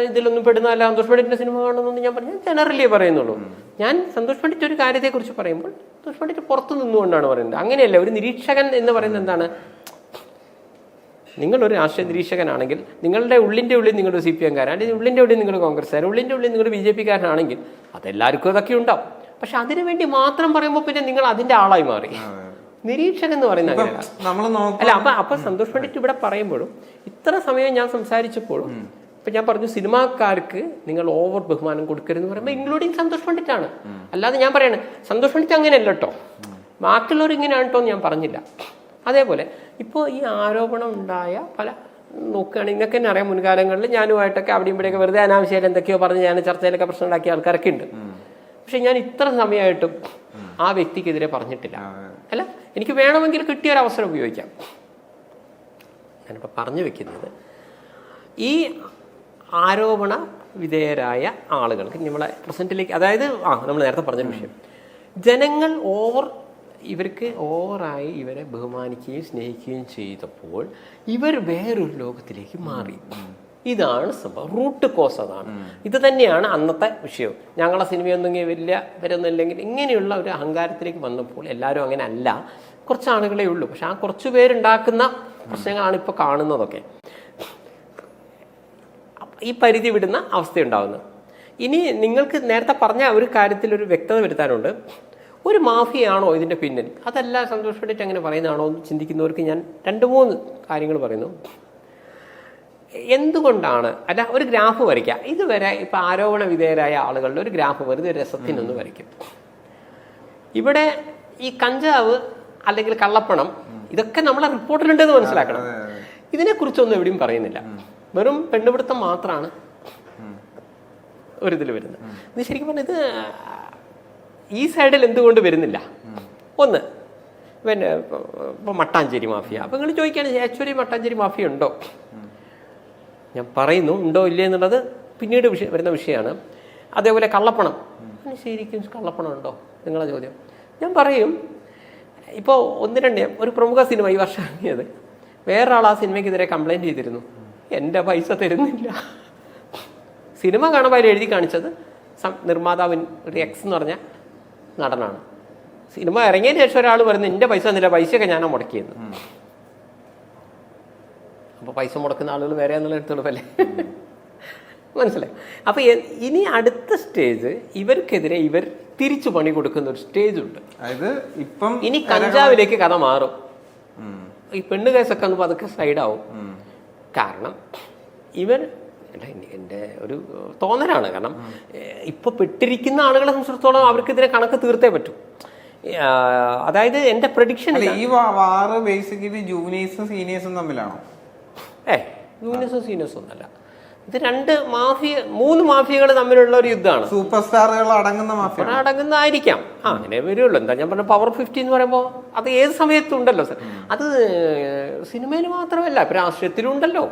ഇതിലൊന്നും പെടുന്നതല്ല, സന്തോഷ് പണ്ഡിറ്റിന്റെ സിനിമ കാണുന്നൊന്നും ഞാൻ പറഞ്ഞു, ജനറലി പറയുന്നുള്ളൂ. ഞാൻ സന്തോഷ് പണ്ഡിറ്റ് ഒരു കാര്യത്തെക്കുറിച്ച് പറയുമ്പോൾ സന്തോഷ് പണ്ഡിറ്റ് പുറത്തു നിന്നുകൊണ്ടാണ് പറയുന്നത്. അങ്ങനെയല്ല, ഒരു നിരീക്ഷകൻ എന്ന് പറയുന്നത് എന്താണ്? നിങ്ങളൊരു രാഷ്ട്രീയ നിരീക്ഷകനാണെങ്കിൽ നിങ്ങളുടെ ഉള്ളിൻ്റെ ഉള്ളിൽ നിങ്ങളുടെ CPM കാരൻ, അല്ലെങ്കിൽ ഉള്ളിൻ്റെ ഉള്ളിൽ നിങ്ങൾ കോൺഗ്രസ്സുകാരൻ, ഉള്ളിൻ്റെ ഉള്ളിൽ നിങ്ങളുടെ BJP കാരനാണെങ്കിൽ അതെല്ലാവർക്കും അതൊക്കെ ഉണ്ടാവും. പക്ഷെ അതിനുവേണ്ടി മാത്രം പറയുമ്പോൾ പിന്നെ നിങ്ങൾ അതിൻ്റെ ആളായി മാറി. നിരീക്ഷകൻ എന്ന് പറയുന്ന അങ്ങനെയല്ല. നമ്മൾ അല്ല അപ്പൊ സന്തോഷ് പണ്ഡിറ്റ് ഇവിടെ പറയുമ്പോഴും ഇത്ര സമയം ഞാൻ സംസാരിച്ചപ്പോഴും ഇപ്പൊ ഞാൻ പറഞ്ഞു സിനിമാക്കാർക്ക് നിങ്ങൾ ഓവർ ബഹുമാനം കൊടുക്കരുതെന്ന് പറയുമ്പോൾ ഇൻക്ലൂഡിങ് സന്തോഷ് പണ്ഡിറ്റാണ്. അല്ലാതെ ഞാൻ പറയണേ സന്തോഷ് പണ്ഡിറ്റ് അങ്ങനെയല്ല കേട്ടോ, ബാക്കിയുള്ളവർ ഇങ്ങനെയാണ് കേട്ടോ എന്ന് ഞാൻ പറഞ്ഞില്ല. അതേപോലെ ഇപ്പോൾ ഈ ആരോപണം ഉണ്ടായ പല നോക്കുകയാണെങ്കിൽ നിങ്ങൾക്ക് തന്നെ അറിയാം, മുൻകാലങ്ങളിൽ ഞാനുമായിട്ടൊക്കെ അവിടെയും ഇവിടെയൊക്കെ വെറുതെ അനാവശ്യമായിട്ട് എന്തൊക്കെയോ പറഞ്ഞ് ഞാൻ ചർച്ചയിലൊക്കെ പ്രശ്നം ഉണ്ടാക്കിയ ആൾക്കാരൊക്കെ ഉണ്ട്. പക്ഷെ ഞാൻ ഇത്ര സമയമായിട്ടും ആ വ്യക്തിക്കെതിരെ പറഞ്ഞിട്ടില്ല. അല്ല, എനിക്ക് വേണമെങ്കിൽ കിട്ടിയ ഒരു അവസരം ഉപയോഗിക്കാം. ഞാനിപ്പോൾ പറഞ്ഞു വെക്കുന്നത് ഈ ആരോപണ വിധേയരായ ആളുകൾക്ക് നമ്മളെ പ്രസന്റിലേക്ക്, അതായത് നമ്മൾ നേരത്തെ പറഞ്ഞ വിഷയം, ജനങ്ങൾ ഇവർക്ക് ഓവറായി ഇവരെ ബഹുമാനിക്കുകയും സ്നേഹിക്കുകയും ചെയ്തപ്പോൾ ഇവർ വേറൊരു ലോകത്തിലേക്ക് മാറി. ഇതാണ് സംഭവം, റൂട്ട് കോസ് അതാണ്. ഇത് തന്നെയാണ് അന്നത്തെ വിഷയം. ഞങ്ങളെ സിനിമയൊന്നും വലിയ ഇവരൊന്നും ഇല്ലെങ്കിൽ ഇങ്ങനെയുള്ള ഒരു അഹങ്കാരത്തിലേക്ക് വന്നപ്പോൾ എല്ലാവരും അങ്ങനെ അല്ല, കുറച്ച് ആളുകളേ ഉള്ളൂ. പക്ഷെ ആ കുറച്ചു പേരുണ്ടാക്കുന്ന പ്രശ്നങ്ങളാണ് ഇപ്പോൾ കാണുന്നതൊക്കെ. ഈ പരിധി വിടുന്ന അവസ്ഥയുണ്ടാവുന്നത്. ഇനി നിങ്ങൾക്ക് നേരത്തെ പറഞ്ഞ ഒരു കാര്യത്തിൽ ഒരു വ്യക്തത വരുത്താനുണ്ട്. ഒരു മാഫിയാണോ ഇതിൻ്റെ പിന്നിൽ, അതല്ല സന്തോഷ് പണ്ഡിറ്റ് അങ്ങനെ പറയുന്നതാണോ എന്ന് ചിന്തിക്കുന്നവർക്ക് ഞാൻ 2-3 കാര്യങ്ങൾ പറയുന്നു. എന്തുകൊണ്ടാണ്, അല്ല ഒരു ഗ്രാഫ് വരയ്ക്കുക. ഇതുവരെ ഇപ്പം ആരോപണ വിധേയരായ ആളുകളുടെ ഒരു ഗ്രാഫ് വെറുതെ രസത്തിനൊന്ന് വരയ്ക്കും. ഇവിടെ ഈ കഞ്ചാവ് അല്ലെങ്കിൽ കള്ളപ്പണം ഇതൊക്കെ നമ്മളെ റിപ്പോർട്ടിലുണ്ടെന്ന് മനസ്സിലാക്കണം. ഇതിനെക്കുറിച്ചൊന്നും എവിടെയും പറയുന്നില്ല. വെറും പെണ്ണുപിടുത്തം മാത്രമാണ് ഒരിതിൽ വരുന്നത്. ഇത് ശരിക്കും പറഞ്ഞാൽ ഇത് ഈ സൈഡിൽ എന്തുകൊണ്ട് വരുന്നില്ല? ഒന്ന് പിന്നെ ഇപ്പോൾ മട്ടാഞ്ചേരി മാഫിയ. അപ്പം നിങ്ങൾ ചോദിക്കുകയാണ് ആക്ച്വലി മട്ടാഞ്ചേരി മാഫിയ ഉണ്ടോ? ഞാൻ പറയുന്നു ഉണ്ടോ ഇല്ലേ എന്നുള്ളത് പിന്നീട് വരുന്ന വിഷയമാണ്. അതേപോലെ കള്ളപ്പണം, ശരിക്കും കള്ളപ്പണം ഉണ്ടോ നിങ്ങളെ ചോദ്യം. ഞാൻ പറയും, ഇപ്പോൾ 1-2 ഒരു പ്രമുഖ സിനിമ ഈ വർഷം ഇറങ്ങിയത്, വേറൊരാൾ ആ സിനിമയ്ക്കെതിരെ കംപ്ലൈൻറ്റ് ചെയ്തിരുന്നു, എൻ്റെ പൈസ തരുന്നില്ല. സിനിമ കാണുമ്പോൾ അതിൽ എഴുതി കാണിച്ചത് നിർമ്മാതാവിൻ ഒരു എക്സ് എന്ന് പറഞ്ഞ നടനാണ്. സിനിമ ഇറങ്ങിയതിന് ശേഷം ഒരാൾ പറയുന്നത് എൻ്റെ പൈസ തന്നില്ല, പൈസയൊക്കെ ഞാനാണ് മുടക്കിയെന്ന്. അപ്പോൾ പൈസ മുടക്കുന്ന ആളുകൾ വേറെ എന്നുള്ള എടുത്തുള്ളൂല്ലേ, മനസ്സിലായി? അപ്പോൾ ഇനി അടുത്ത സ്റ്റേജ് ഇവർക്കെതിരെ ഇവർ തിരിച്ചു പണി കൊടുക്കുന്ന ഒരു സ്റ്റേജ് ഉണ്ട്. ഇപ്പം ഇനി കഞ്ചാവിലേക്ക് കഥ മാറും. ഈ പെണ്ണ് കേസൊക്കെ ഒന്ന് പതുക്കെ സൈഡാവും. കാരണം ഇവർ, എൻ്റെ ഒരു തോന്നലാണ്, കാരണം ഇപ്പൊ പെട്ടിരിക്കുന്ന ആളുകളെ സംബന്ധിച്ചിടത്തോളം അവർക്കെതിരെ കണക്ക് തീർത്തേ പറ്റൂ. അതായത് എൻ്റെ പ്രഡിക്ഷൻ, ഈ വാറ് ബേസിക്കലി ജൂനിയേഴ്സും സീനിയേഴ്സും തമ്മിലാണോ? ജൂനിയേഴ്സും സീനിയേഴ്സും ഒന്നല്ല. ഇത് 3 മാഫിയകൾ തമ്മിലുള്ള ഒരു യുദ്ധമാണ്. സൂപ്പർ സ്റ്റാറുകൾ അടങ്ങുന്ന മാഫിയ അടങ്ങുന്നതായിരിക്കാം. അങ്ങനെ വരുള്ളൂ. എന്താ ഞാൻ പറഞ്ഞ പവർ 50 എന്ന് പറയുമ്പോൾ അത് ഏത് സമയത്തും ഉണ്ടല്ലോ സർ. അത് സിനിമയിൽ മാത്രമല്ല, ഇപ്പൊ രാഷ്ട്രീയത്തിലും ഉണ്ടല്ലോ.